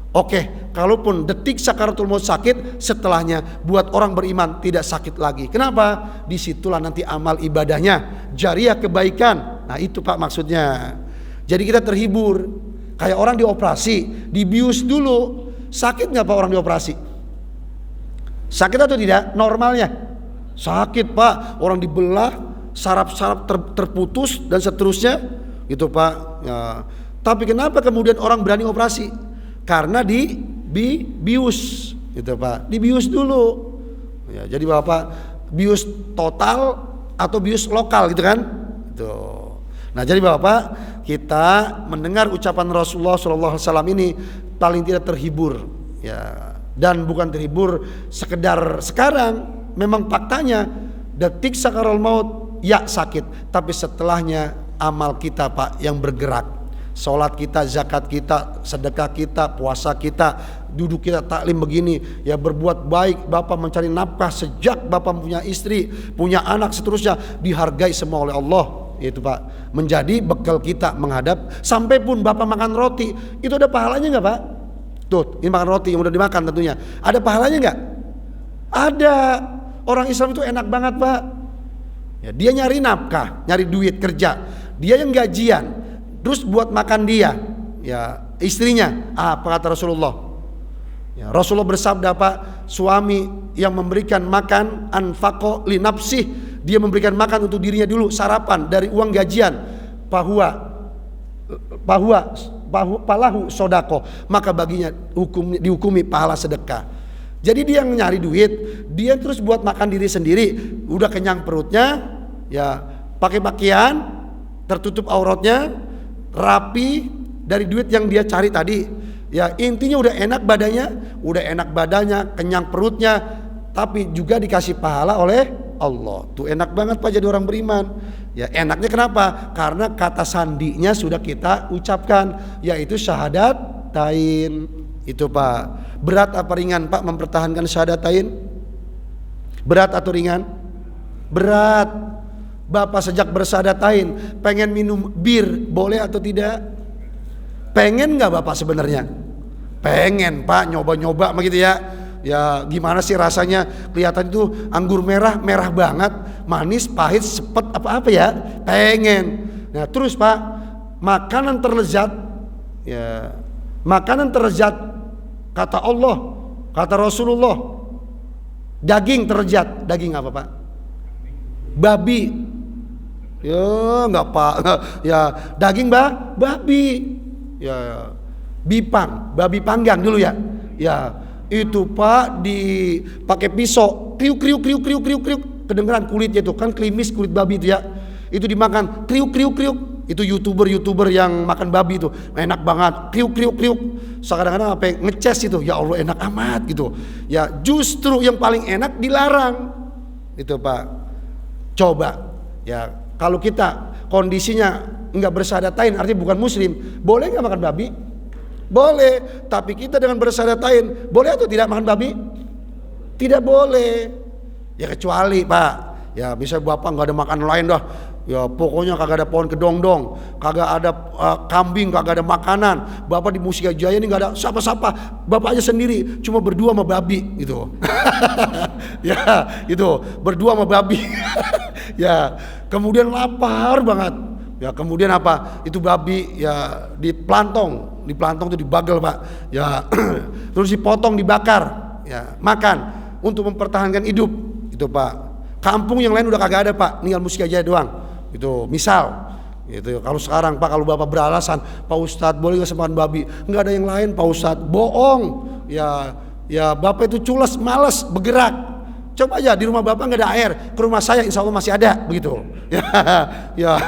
Oke, kalaupun detik sakaratul maut sakit, setelahnya buat orang beriman tidak sakit lagi. Kenapa? Disitulah nanti amal ibadahnya, jariah kebaikan. Nah itu Pak maksudnya. Jadi kita terhibur, kayak orang dioperasi, dibius dulu. Sakit nggak Pak orang dioperasi? Sakit atau tidak? Normalnya sakit Pak, orang dibelah, saraf-saraf terputus dan seterusnya, gitu Pak. Ya. Tapi kenapa kemudian orang berani operasi? Karena dibius, gitu Pak. Dibius dulu. Ya, jadi Bapak bius total atau bius lokal, gitu kan? Gitu. Nah jadi Bapak, kita mendengar ucapan Rasulullah SAW ini paling tidak terhibur ya, dan bukan terhibur sekedar sekarang. Memang faktanya detik sakaratul maut ya sakit, tapi setelahnya amal kita Pak yang bergerak. Sholat kita, zakat kita, sedekah kita, puasa kita, duduk kita taklim begini, ya berbuat baik, Bapak mencari nafkah sejak Bapak punya istri, punya anak, seterusnya dihargai semua oleh Allah. Itu Pak, menjadi bekal kita menghadap. Sampai pun Bapak makan roti, itu ada pahalanya nggak Pak? Tuh, ini makan roti yang udah dimakan tentunya, ada pahalanya nggak? Ada. Orang Islam itu enak banget Pak. Ya, dia nyari nafkah, nyari duit kerja, dia yang gajian, terus buat makan dia, ya istrinya. Apa kata Rasulullah? Ya, Rasulullah bersabda Pak, suami yang memberikan makan anfaqo li nafsih, dia memberikan makan untuk dirinya dulu, sarapan dari uang gajian, palahu sodako, maka baginya dihukumi pahala sedekah. Jadi dia yang nyari duit, dia terus buat makan diri sendiri, udah kenyang perutnya, ya pakai pakaian, tertutup auratnya, rapi dari duit yang dia cari tadi. Ya intinya udah enak badannya, kenyang perutnya, tapi juga dikasih pahala oleh Allah. Tuh enak banget Pak jadi orang beriman. Ya enaknya kenapa? Karena kata sandinya sudah kita ucapkan, yaitu syahadatain. Itu Pak. Berat apa ringan Pak mempertahankan syahadatain? Berat atau ringan? Berat. Bapak sejak bersyahadatain pengen minum bir, boleh atau tidak? Pengen gak Bapak sebenarnya? Pengen Pak, nyoba-nyoba begitu ya. Ya gimana sih rasanya? Kelihatan itu anggur merah banget, manis, pahit, sepet apa ya? Pengen. Nah terus Pak, makanan terlezat, ya makanan terlezat kata Allah, kata Rasulullah, daging terlezat. Daging apa Pak? Babi. Ya nggak Pak. Ya daging babi. Ya bipang, babi panggang dulu ya. Ya itu Pak dipakai pisau, kriuk, kedengeran kulitnya itu kan klimis kulit babi itu ya. Itu dimakan kriuk. Itu youtuber yang makan babi itu enak banget, kriuk. Kadang-kadang apa ngeces itu, ya Allah enak amat gitu. Ya justru yang paling enak dilarang. Itu Pak. Coba ya kalau kita kondisinya nggak bersyahadatain, artinya bukan muslim, boleh nggak makan babi? Boleh. Tapi kita dengan bersyahadatain, boleh atau tidak makan babi? Tidak boleh. Ya kecuali Pak, ya bisa Bapak nggak ada makan lain dah. Ya pokoknya kagak ada pohon kedongdong, kagak ada kambing, kagak ada makanan. Bapak di Mustika Jaya ini nggak ada siapa-siapa, Bapak aja sendiri, cuma berdua sama babi gitu. Ya itu berdua sama babi. Ya kemudian lapar banget. Ya kemudian apa? Itu babi ya diplantong itu dibagel Pak. Ya terus dipotong, dibakar, ya makan untuk mempertahankan hidup. Itu Pak. Kampung yang lain udah kagak ada Pak, tinggal Mustika Jaya doang. Itu misal itu kalau sekarang Pak, kalau Bapak beralasan Pak Ustadz boleh nggak makan babi, nggak ada yang lain Pak Ustadz, bohong. Ya Bapak itu culas, malas bergerak. Coba aja di rumah Bapak nggak ada air, ke rumah saya insya Allah masih ada begitu. Ya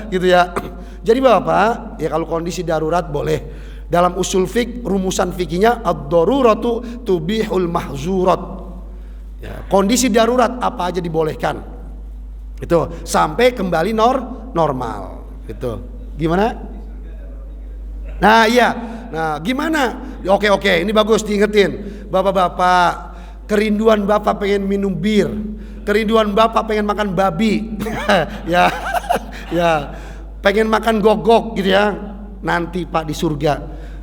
gitu ya. Jadi Bapak ya kalau kondisi darurat boleh. Dalam usul fik, rumusan fikihnya ad-daruratu tubihul mahzurat. Ya, kondisi darurat apa aja dibolehkan. Itu sampai kembali normal. Itu. Gimana? Nah, iya. Nah, gimana? Oke, ini bagus diingetin. Bapak-bapak, kerinduan Bapak pengen minum bir. Kerinduan Bapak pengen makan babi. Ya. Ya. Pengen makan gogok gitu ya. Nanti Pak di surga.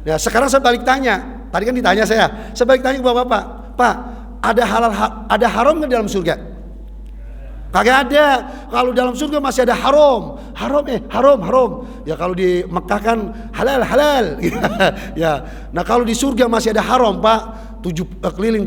Ya, sekarang saya balik tanya. Tadi kan ditanya saya balik tanya ke Bapak, Pak, ada haram nggak dalam surga? Kagak ada. Kalau dalam surga masih ada haram. Ya kalau di Mekah kan halal. Ya. Nah kalau di surga masih ada haram Pak. 7 keliling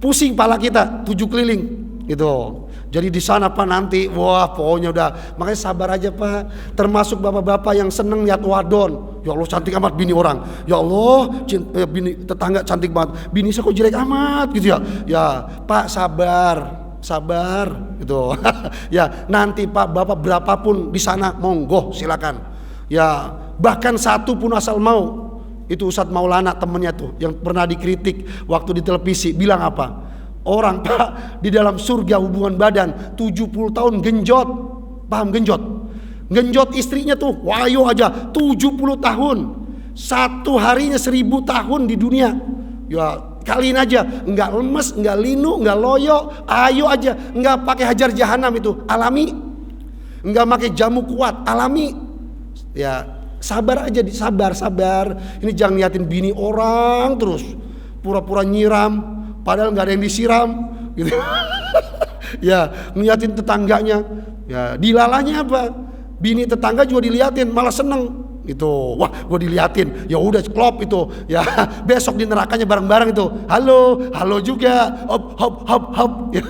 pusing pala kita 7 keliling gitu. Jadi di sana Pak nanti wah pokoknya udah, makanya sabar aja Pak. Termasuk bapak-bapak yang seneng lihat wadon. Ya Allah cantik amat bini orang. Ya Allah bini tetangga cantik banget. Bini saya kok jelek amat gitu ya. Ya Pak sabar gitu. Ya nanti Pak bapak berapapun di sana monggo silakan. Ya bahkan satu pun asal mau. Itu Ustadz Maulana temennya tuh yang pernah dikritik waktu di televisi bilang apa? Orang Pak di dalam surga hubungan badan 70 tahun genjot. Paham genjot? Genjot istrinya tuh wayo aja 70 tahun. Satu harinya 1000 tahun di dunia. Ya kaliin aja, enggak lemes, enggak linu, enggak loyo, ayo aja, enggak pakai hajar jahanam itu, alami. Enggak pakai jamu kuat, alami. Ya sabar aja, sabar. Ini jangan liatin bini orang terus. Pura-pura nyiram padahal nggak ada yang disiram gitu. Ya ngeliatin tetangganya, ya dilalanya apa, bini tetangga juga diliatin malah seneng gitu. Wah gue diliatin, ya udah klop itu ya. Besok di nerakanya bareng-bareng itu halo juga hop ya.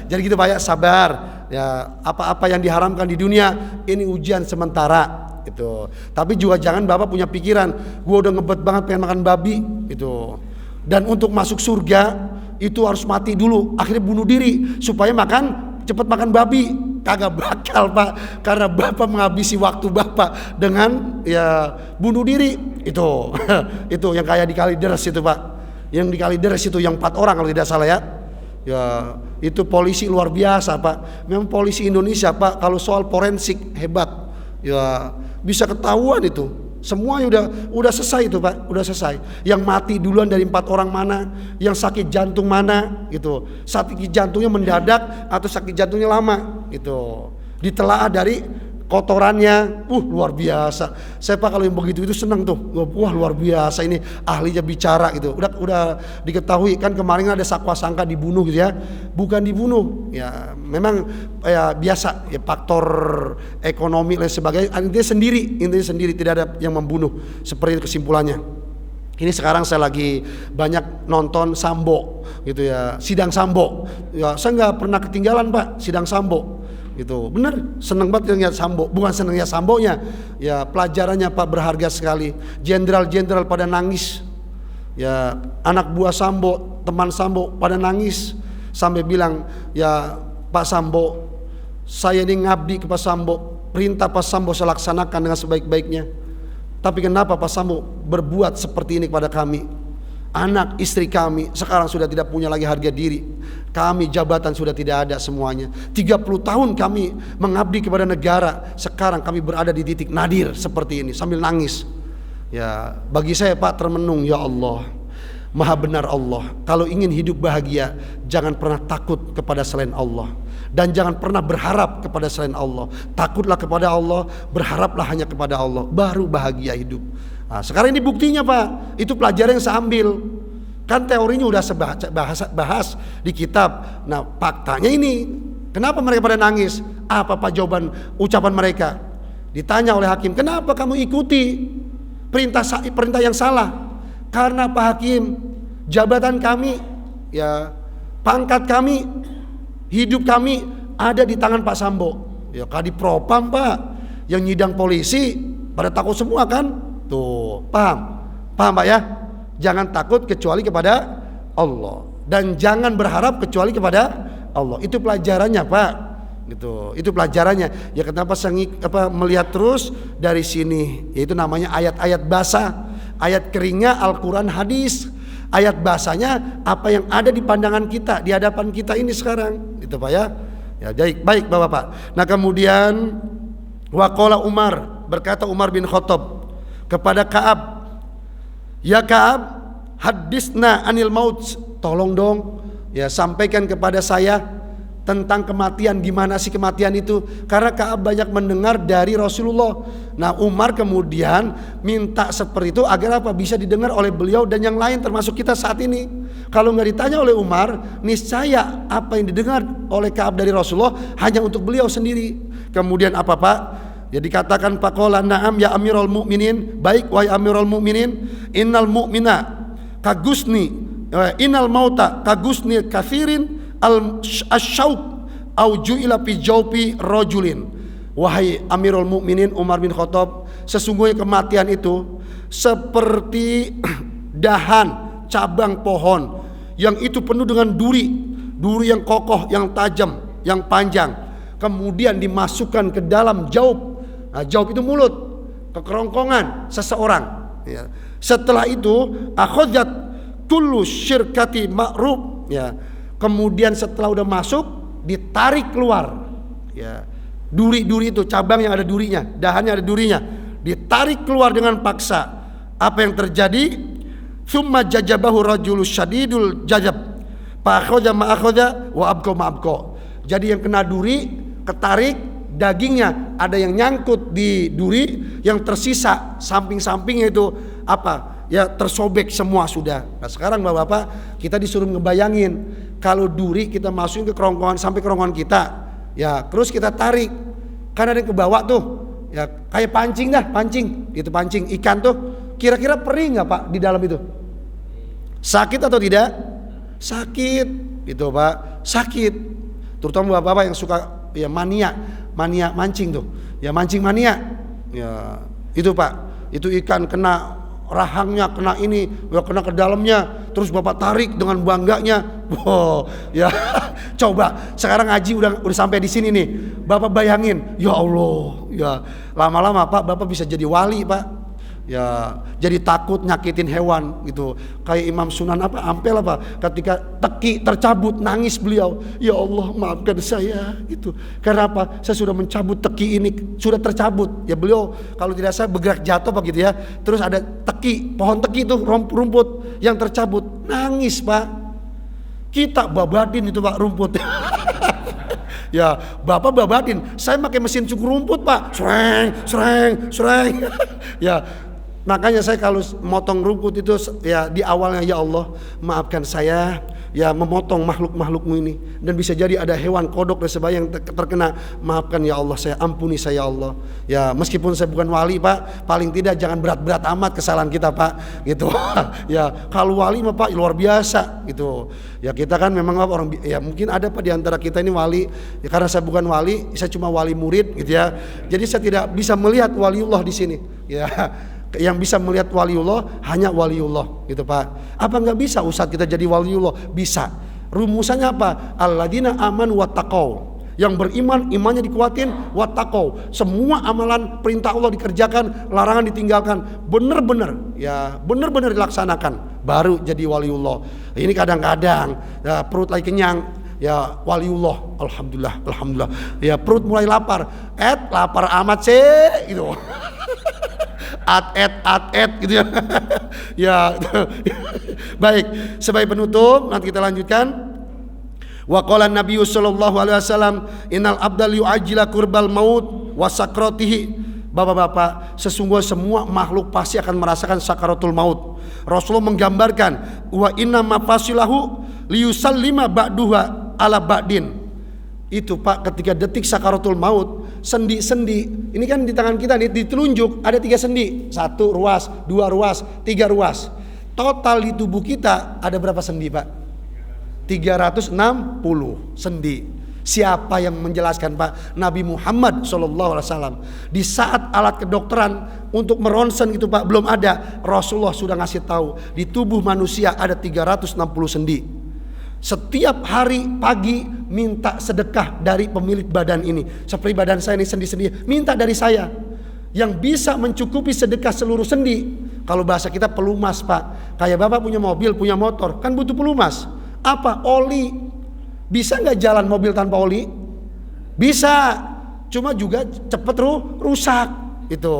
Jadi gitu Pak ya, sabar ya. Apa-apa yang diharamkan di dunia ini ujian sementara itu. Tapi juga jangan Bapak punya pikiran gue udah ngebet banget pengen makan babi itu. Dan untuk masuk surga itu harus mati dulu, akhirnya bunuh diri supaya cepat makan babi. Kagak bakal Pak, karena Bapak menghabisi waktu Bapak dengan ya bunuh diri. Itu itu yang kayak di Kalideres itu Pak. Yang di Kalideres itu yang 4 orang kalau tidak salah ya. Ya itu polisi luar biasa Pak. Memang polisi Indonesia Pak kalau soal forensik hebat. Ya bisa ketahuan itu. Semuanya udah selesai itu Pak, udah selesai. Yang mati duluan dari 4 orang mana, yang sakit jantung mana, gitu. Sakit jantungnya mendadak atau sakit jantungnya lama, gitu. Ditelaah dari kotorannya, luar biasa. Saya Pak kalau yang begitu itu senang tuh, wah luar biasa ini ahlinya bicara gitu. Udah diketahui kan kemarin ada sakwa sangka dibunuh gitu ya, bukan dibunuh, ya memang ya biasa ya faktor ekonomi dan sebagainya. Intinya sendiri tidak ada yang membunuh seperti itu kesimpulannya. Ini sekarang saya lagi banyak nonton Sambo gitu ya, sidang Sambo. Ya saya nggak pernah ketinggalan Pak sidang Sambo. Gitu, bener seneng banget lihat Sambo, bukan senengnya Sambonya, ya pelajarannya Pak berharga sekali. Jenderal-jenderal pada nangis, ya anak buah Sambo, teman Sambo pada nangis sampai bilang, ya Pak Sambo, saya ini ngabdi ke Pak Sambo, perintah Pak Sambo saya laksanakan dengan sebaik-baiknya. Tapi kenapa Pak Sambo berbuat seperti ini kepada kami? Anak istri kami sekarang sudah tidak punya lagi harga diri. Kami jabatan sudah tidak ada semuanya. 30 tahun kami mengabdi kepada negara. Sekarang kami berada di titik nadir seperti ini sambil nangis. Ya, bagi saya Pak termenung, ya Allah, Maha benar Allah. Kalau ingin hidup bahagia, jangan pernah takut kepada selain Allah, dan jangan pernah berharap kepada selain Allah. Takutlah kepada Allah, berharaplah hanya kepada Allah, baru bahagia hidup. Nah, sekarang ini buktinya Pak, itu pelajaran yang saya ambil. Kan teorinya udah bahas di kitab. Nah faktanya ini, kenapa mereka pada nangis? Apa Pak jawaban ucapan mereka? Ditanya oleh hakim, kenapa kamu ikuti perintah yang salah? Karena Pak Hakim, jabatan kami, ya pangkat kami, hidup kami ada di tangan Pak Sambo. Ya Kadipropam Pak, yang nyidang polisi pada takut semua kan? Tuh, paham Pak ya? Jangan takut kecuali kepada Allah, dan jangan berharap kecuali kepada Allah. Itu pelajarannya Pak. Gitu. Itu pelajarannya. Ya kenapa saya melihat terus dari sini? Yaitu namanya ayat-ayat basah, ayat keringnya Al-Quran, hadis. Ayat basahnya apa yang ada di pandangan kita, di hadapan kita ini sekarang. Gitu Pak ya. Ya baik Bapak-bapak. Nah kemudian waqala Umar, berkata Umar bin Khattab kepada Ka'ab, ya Ka'ab, hadisna anil maut, tolong dong ya sampaikan kepada saya tentang kematian. Gimana sih kematian itu? Karena Ka'ab banyak mendengar dari Rasulullah. Nah Umar kemudian minta seperti itu agar apa? Bisa didengar oleh beliau dan yang lain termasuk kita saat ini. Kalau nggak ditanya oleh Umar, niscaya apa yang didengar oleh Ka'ab dari Rasulullah hanya untuk beliau sendiri. Kemudian apa Pak? Ya dikatakan faqala na'am ya Amirul Mukminin, baik wahai Amirul Mukminin, innal mu'mina kagusni innal mauta kagusni katsirin al-syauq au ju'ila fi jawfi rajulin. Wahai Amirul Mukminin Umar bin Khattab, sesungguhnya kematian itu seperti dahan cabang pohon yang itu penuh dengan duri yang kokoh, yang tajam, yang panjang, kemudian dimasukkan ke dalam jaub. Nah, jaub itu mulut, ke kerongkongan seseorang. Ya. Setelah itu akhadzat kullu syirkati ma'ruf. Ya. Kemudian setelah udah masuk, ditarik keluar. Ya. Duri-duri itu, cabang yang ada durinya, dahannya ada durinya, ditarik keluar dengan paksa. Apa yang terjadi? Summa jajabahu rajulus syadidul jajab. Fa akhadha ma akhadha wa abqa ma abqa. Jadi yang kena duri, ketarik, dagingnya ada yang nyangkut di duri, yang tersisa samping-sampingnya itu apa? Ya tersobek semua sudah. Nah sekarang Bapak-bapak, kita disuruh ngebayangin kalau duri kita masukin ke kerongkongan sampai kerongkongan kita, ya terus kita tarik, kan ada yang ke bawah tuh, ya kayak pancing gitu, pancing ikan tuh. Kira-kira perih nggak Pak di dalam itu? Sakit atau tidak? Sakit, gitu Pak, sakit. Terutama Bapak-bapak yang suka ya mania mancing tuh, ya mancing mania, ya itu Pak, itu ikan kena rahangnya kena ini, ya kena ke dalamnya, terus Bapak tarik dengan bangganya. Wow, ya coba sekarang ngaji udah sampai di sini nih, Bapak bayangin, ya Allah, ya lama-lama Pak Bapak bisa jadi wali Pak. Ya jadi takut nyakitin hewan gitu, kayak Imam Sunan Ampel ketika teki tercabut nangis beliau, ya Allah maafkan saya gitu, karena apa, saya sudah mencabut teki ini, sudah tercabut ya. Beliau kalau tidak saya bergerak jatuh gitu ya, terus ada teki, pohon teki itu rumput yang tercabut, nangis Pak. Kita babadin itu Pak rumput. Ya Bapak babadin, saya pakai mesin cukur rumput Pak, sereng. Ya makanya saya kalau motong rumput itu ya di awalnya, ya Allah maafkan saya ya memotong makhluk-makhlukmu ini, dan bisa jadi ada hewan kodok dan sebagainya yang terkena, maafkan ya Allah, saya ampuni saya ya Allah. Ya meskipun saya bukan wali Pak, paling tidak jangan berat-berat amat kesalahan kita Pak gitu. Ya kalau wali mah Pak luar biasa gitu. Ya kita kan memang orang, ya mungkin ada Pak di antara kita ini wali ya, karena saya bukan wali, saya cuma wali murid gitu ya. Jadi saya tidak bisa melihat waliullah di sini ya. Yang bisa melihat waliullah hanya waliullah gitu Pak. Apa nggak bisa Ustadz kita jadi waliullah? Bisa. Rumusannya apa? Alladzina amanu wattaqau. Yang beriman, imannya dikuatin, wattaqau. Semua amalan perintah Allah dikerjakan, larangan ditinggalkan, benar-benar ya, benar-benar dilaksanakan, baru jadi waliullah. Ini kadang-kadang ya, perut lagi kenyang, ya waliullah, alhamdulillah ya, perut mulai lapar, lapar amat sih gitu. At gitu ya. Ya. Baik, sebagai penutup nanti kita lanjutkan. Wa qala Nabi sallallahu alaihi wasallam, innal abdal yu'ajjila qurbal maut wa sakratihi. Bapak-bapak, sesungguhnya semua makhluk pasti akan merasakan sakaratul maut. Rasulullah menggambarkan, wa inna mafasilahu liyusallima ba'duha ala ba'din. Itu Pak, ketika detik sakaratul maut, sendi-sendi ini kan di tangan kita nih, ditelunjuk ada 3 sendi, 1 ruas, 2 ruas, 3 ruas. Total di tubuh kita ada berapa sendi Pak? 360 sendi. Siapa yang menjelaskan Pak? Nabi Muhammad SAW. Di saat alat kedokteran untuk meronsen gitu Pak belum ada, Rasulullah sudah ngasih tahu di tubuh manusia ada 360 sendi. Setiap hari pagi minta sedekah dari pemilik badan ini. Seperti badan saya ini sendi-sendi, minta dari saya yang bisa mencukupi sedekah seluruh sendi. Kalau bahasa kita pelumas Pak. Kayak Bapak punya mobil, punya motor, kan butuh pelumas. Apa? Oli. Bisa nggak jalan mobil tanpa oli? Bisa. Cuma juga cepet rusak itu.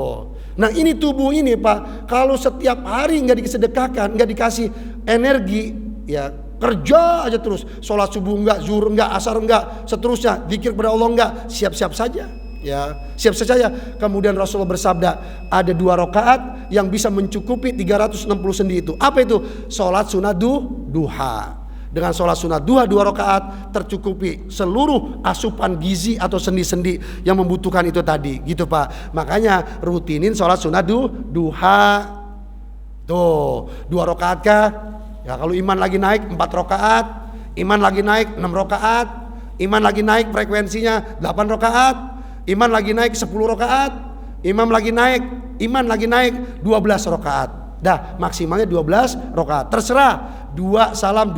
Nah ini tubuh ini Pak, kalau setiap hari nggak disedekahkan, nggak dikasih energi, ya kerja aja terus, sholat subuh enggak, zuhur enggak, asar enggak, seterusnya, zikir kepada Allah enggak, siap-siap saja ya, siap saja. Kemudian Rasulullah bersabda, ada 2 rakaat yang bisa mencukupi 360 sendi itu. Apa itu? Sholat sunat duha. Dengan sholat sunat duha 2 rakaat tercukupi seluruh asupan gizi atau sendi-sendi yang membutuhkan itu tadi gitu Pak. Makanya rutinin sholat sunat duha. Tuh 2 rakaat kah? Ya kalau iman lagi naik 4 rakaat, iman lagi naik 6 rakaat, iman lagi naik frekuensinya 8 rakaat, iman lagi naik 10 rakaat, iman lagi naik 12 rakaat. Dah maksimalnya 12 rakaat. Terserah 2 salam.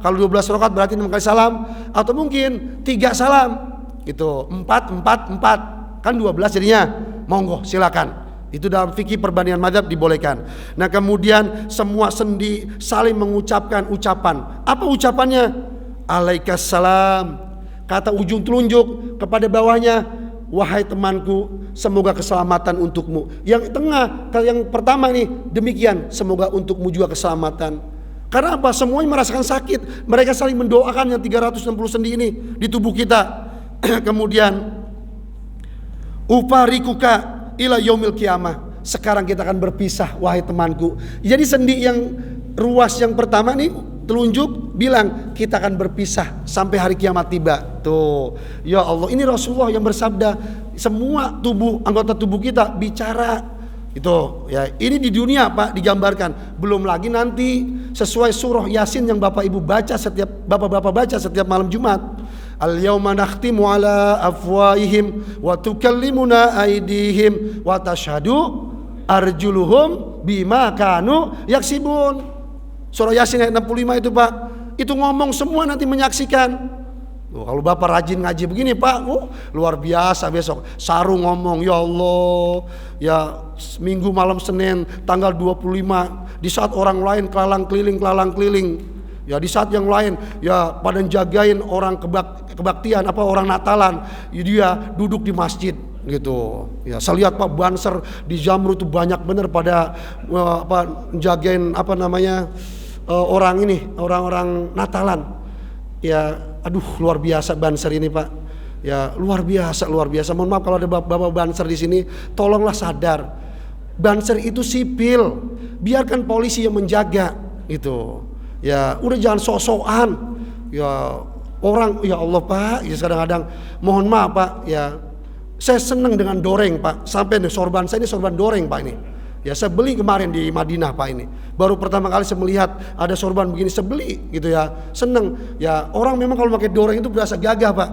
Kalau 12 rakaat berarti 6 kali salam, atau mungkin 3 salam gitu, 4 kan 12 jadinya. Monggo silakan. Itu dalam fikih perbandingan mazhab dibolehkan. Nah kemudian semua sendi saling mengucapkan ucapan. Apa ucapannya? Alaikassalam. Kata ujung telunjuk kepada bawahnya, wahai temanku, semoga keselamatan untukmu. Yang tengah, yang pertama nih, demikian, semoga untukmu juga keselamatan. Karena apa? Semuanya merasakan sakit. Mereka saling mendoakan yang 360 sendi ini di tubuh kita. Kemudian ufarikuka ila yaumil kiamah. Sekarang kita akan berpisah wahai temanku. Jadi sendi yang ruas yang pertama nih telunjuk bilang kita akan berpisah sampai hari kiamat tiba. Tuh, ya Allah, ini Rasulullah yang bersabda. Semua tubuh, anggota tubuh kita bicara. Itu ya, ini di dunia Pak digambarkan. Belum lagi nanti sesuai surah Yasin yang Bapak Ibu baca setiap Bapak-bapak baca setiap malam Jumat. Al-yawma nakhtimu ala afwaihim wa tukallimuna aydihim wa tashhadu arjuluhum bima kanu yaksibun. Surah Yasin ayat 65 itu Pak. Itu ngomong semua nanti menyaksikan. Kalau Bapak rajin ngaji begini Pak, luar biasa besok. Saru ngomong, ya Allah, ya Minggu malam Senin tanggal 25, di saat orang lain kelalang keliling. Ya di saat yang lain ya pada jagain orang kebaktian orang Natalan, ya, dia duduk di masjid gitu. Ya saya lihat Pak Banser di Jamrut itu banyak bener pada jagain orang-orang Natalan. Ya aduh luar biasa Banser ini Pak. Ya luar biasa. Mohon maaf kalau ada Bapak Banser di sini, tolonglah sadar. Banser itu sipil, biarkan polisi yang menjaga gitu. Ya udah jangan sok-sokan. Ya orang, ya Allah Pak, ya kadang-kadang mohon maaf Pak, ya saya senang dengan doreng Pak. Sampai nih sorban saya ini sorban doreng Pak ini. Ya saya beli kemarin di Madinah Pak ini. Baru pertama kali saya melihat ada sorban begini, saya beli gitu ya. Seneng. Ya orang memang kalau pakai doreng itu berasa gagah Pak.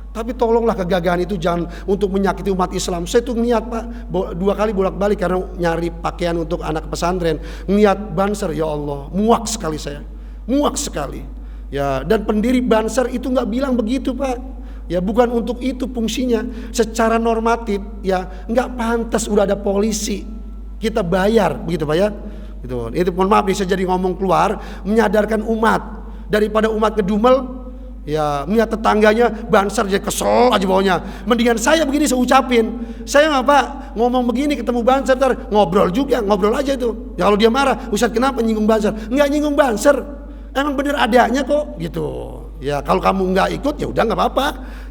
Tapi tolonglah kegagahan itu jangan untuk menyakiti umat Islam. Saya tuh niat Pak 2 kali bolak-balik karena nyari pakaian untuk anak pesantren. Niat Banser, ya Allah, muak sekali saya. Muak sekali. Ya, dan pendiri Banser itu nggak bilang begitu Pak. Ya bukan untuk itu fungsinya. Secara normatif ya nggak pantas udah ada polisi. Kita bayar begitu Pak ya. Gitu. Itu mohon maaf nih saya jadi ngomong keluar menyadarkan umat daripada umat ngedumel. Ya, niat tetangganya Banser jadi kesel aja bawahnya. Mendingan saya begini saya ucapin. Saya nggak Pak ngomong begini ketemu Banser ngobrol aja itu. Ya kalau dia marah, Ustadz kenapa nyinggung Banser? Nggak nyinggung Banser. Emang bener adanya kok gitu. Ya kalau kamu nggak ikut ya udah nggak apa-apa.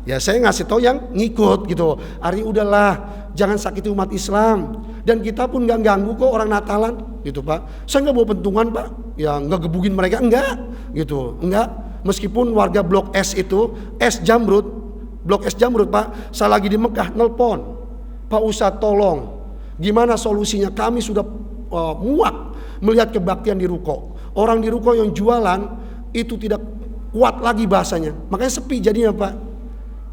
Ya saya ngasih tau yang ngikut gitu. Ari udahlah jangan sakiti umat Islam. Dan kita pun nggak ganggu kok orang Natalan gitu Pak. Saya nggak bawa pentungan Pak. Ya nggak gebugin mereka enggak gitu. Enggak. Meskipun warga Blok S itu, Blok S Jamrut Pak, saya lagi di Mekah nelpon, Pak Ustadz tolong, gimana solusinya? Kami sudah muak melihat kebaktian di ruko. Orang di ruko yang jualan itu tidak kuat lagi bahasanya, makanya sepi jadinya Pak.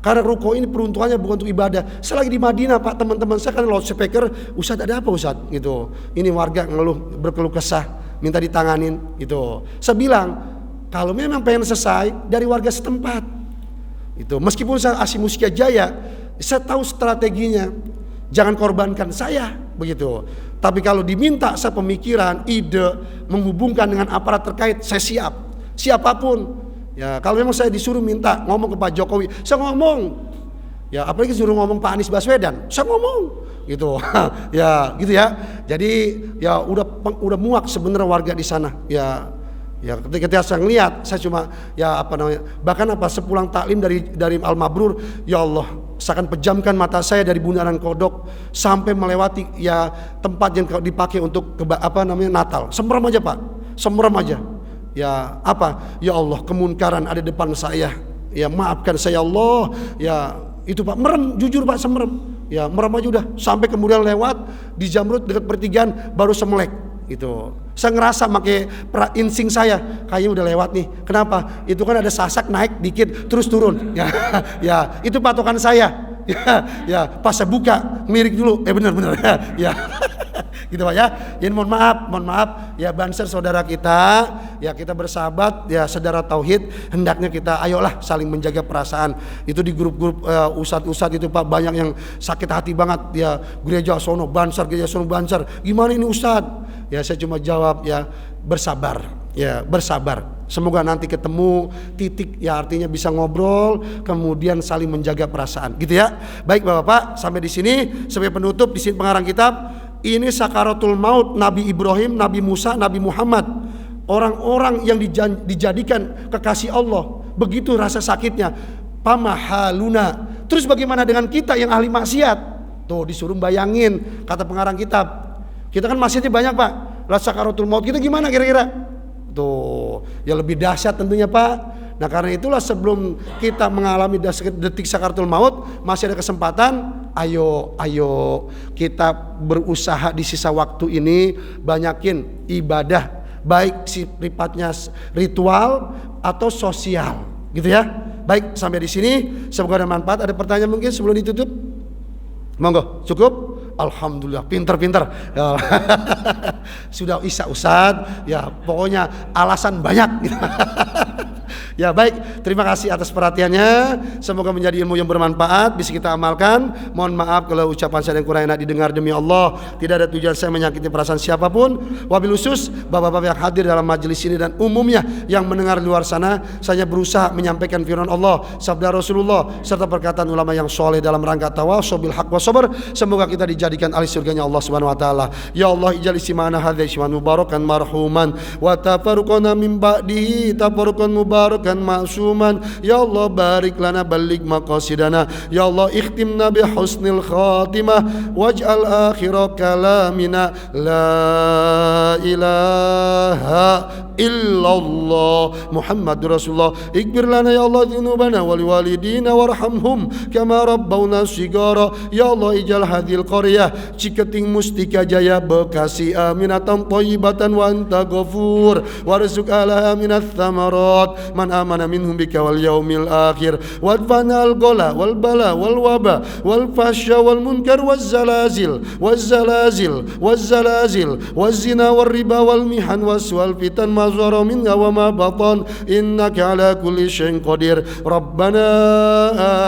Karena ruko ini peruntukannya bukan untuk ibadah. Saya lagi di Madinah Pak, teman-teman saya kan loudspeaker, Ustadz ada apa Ustadz? Gitu. Ini warga berkeluh kesah, minta ditanganin gitu. Saya bilang, kalau memang pengen selesai dari warga setempat, itu meskipun saya Asim Muskia Jaya, saya tahu strateginya. Jangan korbankan saya begitu. Tapi kalau diminta saya pemikiran, ide, menghubungkan dengan aparat terkait, saya siap. Siapapun. Ya kalau memang saya disuruh minta ngomong ke Pak Jokowi, saya ngomong. Ya apalagi disuruh ngomong Pak Anies Baswedan, saya ngomong. Gitu. Ya gitu ya. Jadi ya udah muak sebenarnya warga di sana. Ya ketika saya ngeliat, saya cuma bahkan sepulang taklim dari Al Mabrur, ya Allah, saya akan pejamkan mata saya dari bundaran Kodok sampai melewati ya tempat yang dipakai untuk Natal. Semrem aja Pak, semrem aja. Ya ya Allah, kemunkaran ada depan saya. Ya maafkan saya Allah. Ya itu Pak, merem, jujur Pak, semerem. Ya merem aja udah, sampai kemudian lewat di Jamrut dekat pertigaan baru semelek. Gitu. Saya ngerasa pakai insting saya kayaknya udah lewat nih. Kenapa? Itu kan ada sasak naik dikit terus turun. Ya itu patokan saya. Ya pas saya buka ngelirik dulu. Bener. Ya. Gitu Pak ya. Jadi mohon maaf ya Banser saudara kita, ya kita bersahabat, ya saudara tauhid, hendaknya kita ayolah saling menjaga perasaan. Itu di grup-grup ustadz itu Pak banyak yang sakit hati banget ya, gereja sono Banser. Gimana ini ustadz? Ya saya cuma jawab ya bersabar. Semoga nanti ketemu titik ya artinya bisa ngobrol, kemudian saling menjaga perasaan gitu ya. Baik Bapak-bapak, sampai di sini sebagai penutup di sini pengarang kitab. Ini sakaratul maut Nabi Ibrahim, Nabi Musa, Nabi Muhammad. Orang-orang yang dijadikan kekasih Allah. Begitu rasa sakitnya. Pamahaluna. Terus bagaimana dengan kita yang ahli maksiat? Tuh disuruh bayangin kata pengarang kitab. Kita kan maksiatnya banyak Pak. Rasa sakaratul maut kita gimana kira-kira? Tuh ya lebih dahsyat tentunya Pak. Nah karena itulah sebelum kita mengalami detik sakaratul maut, masih ada kesempatan. Ayo kita berusaha di sisa waktu ini banyakin ibadah, baik sifatnya ritual atau sosial, gitu ya. Baik, sampai di sini semoga ada manfaat. Ada pertanyaan mungkin sebelum ditutup? Monggo, cukup? Alhamdulillah, pinter-pinter. Ya. Sudah isya Ustaz, ya pokoknya alasan banyak. Ya baik, terima kasih atas perhatiannya. Semoga menjadi ilmu yang bermanfaat, bisa kita amalkan. Mohon maaf kalau ucapan saya yang kurang enak didengar, demi Allah tidak ada tujuan saya menyakiti perasaan siapapun. Wabil khusus bapak-bapak yang hadir dalam majelis ini dan umumnya yang mendengar di luar sana, saya berusaha menyampaikan firman Allah, sabda Rasulullah serta perkataan ulama yang soleh dalam rangka tawasau bil haq wa sabr. Semoga kita dijadikan ahli surganya Allah Subhanahu wa taala. Ya Allah, ij'al istima'ana hadza isman mubarakan marhuman wa tafarruqana min ba'dihi tafarruqan mubarakan ma'suman. Ya Allah, barik lana balik maqasidana. Ya Allah, ikhtimna bi husnil khatimah waj'al akhira kalamina la ilaha illallah Muhammadur Rasulullah. Ighfir lana ya Allah dzunubana wa liwalidina warhamhum kama rabbawna shigara. Ya Allah, ij'al hadhil qaryah Ciketing Mustika Jaya Bekasi aminatan thayyibatan wa anta ghafur warzuq alaha minats thamarat man amana minhum bika wal yaumil akhir wadfana al ghala wal bala wal waba wal fahsya wal munkar waz zalazil waz zina wal riba wal mihan was wal fitan ma zara minha wa ma batan innaka ala kulli syai'in qadir. Rabbana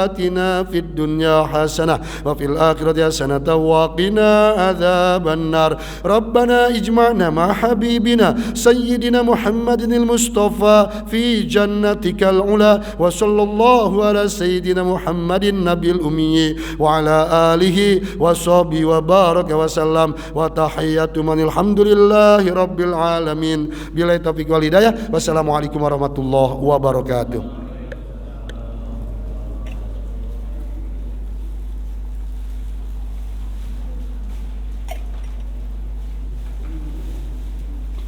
atina fid dunya hasanah wa fil akhirati hasanah wa qina adzaban nar. Rabbana ijma'na ma habibina sayyidina Muhammadinil Mustafa fi jannatikal ula wa sallallahu ala sayyidina Muhammadin nabil ummi wa ala alihi wa sahbihi wa baraka wa sallam wa tahiyyatu manil hamdulillahi rabbil alamin. Billahi taufiq wal hidayah. Wassalamualaikum warahmatullahi wabarakatuh.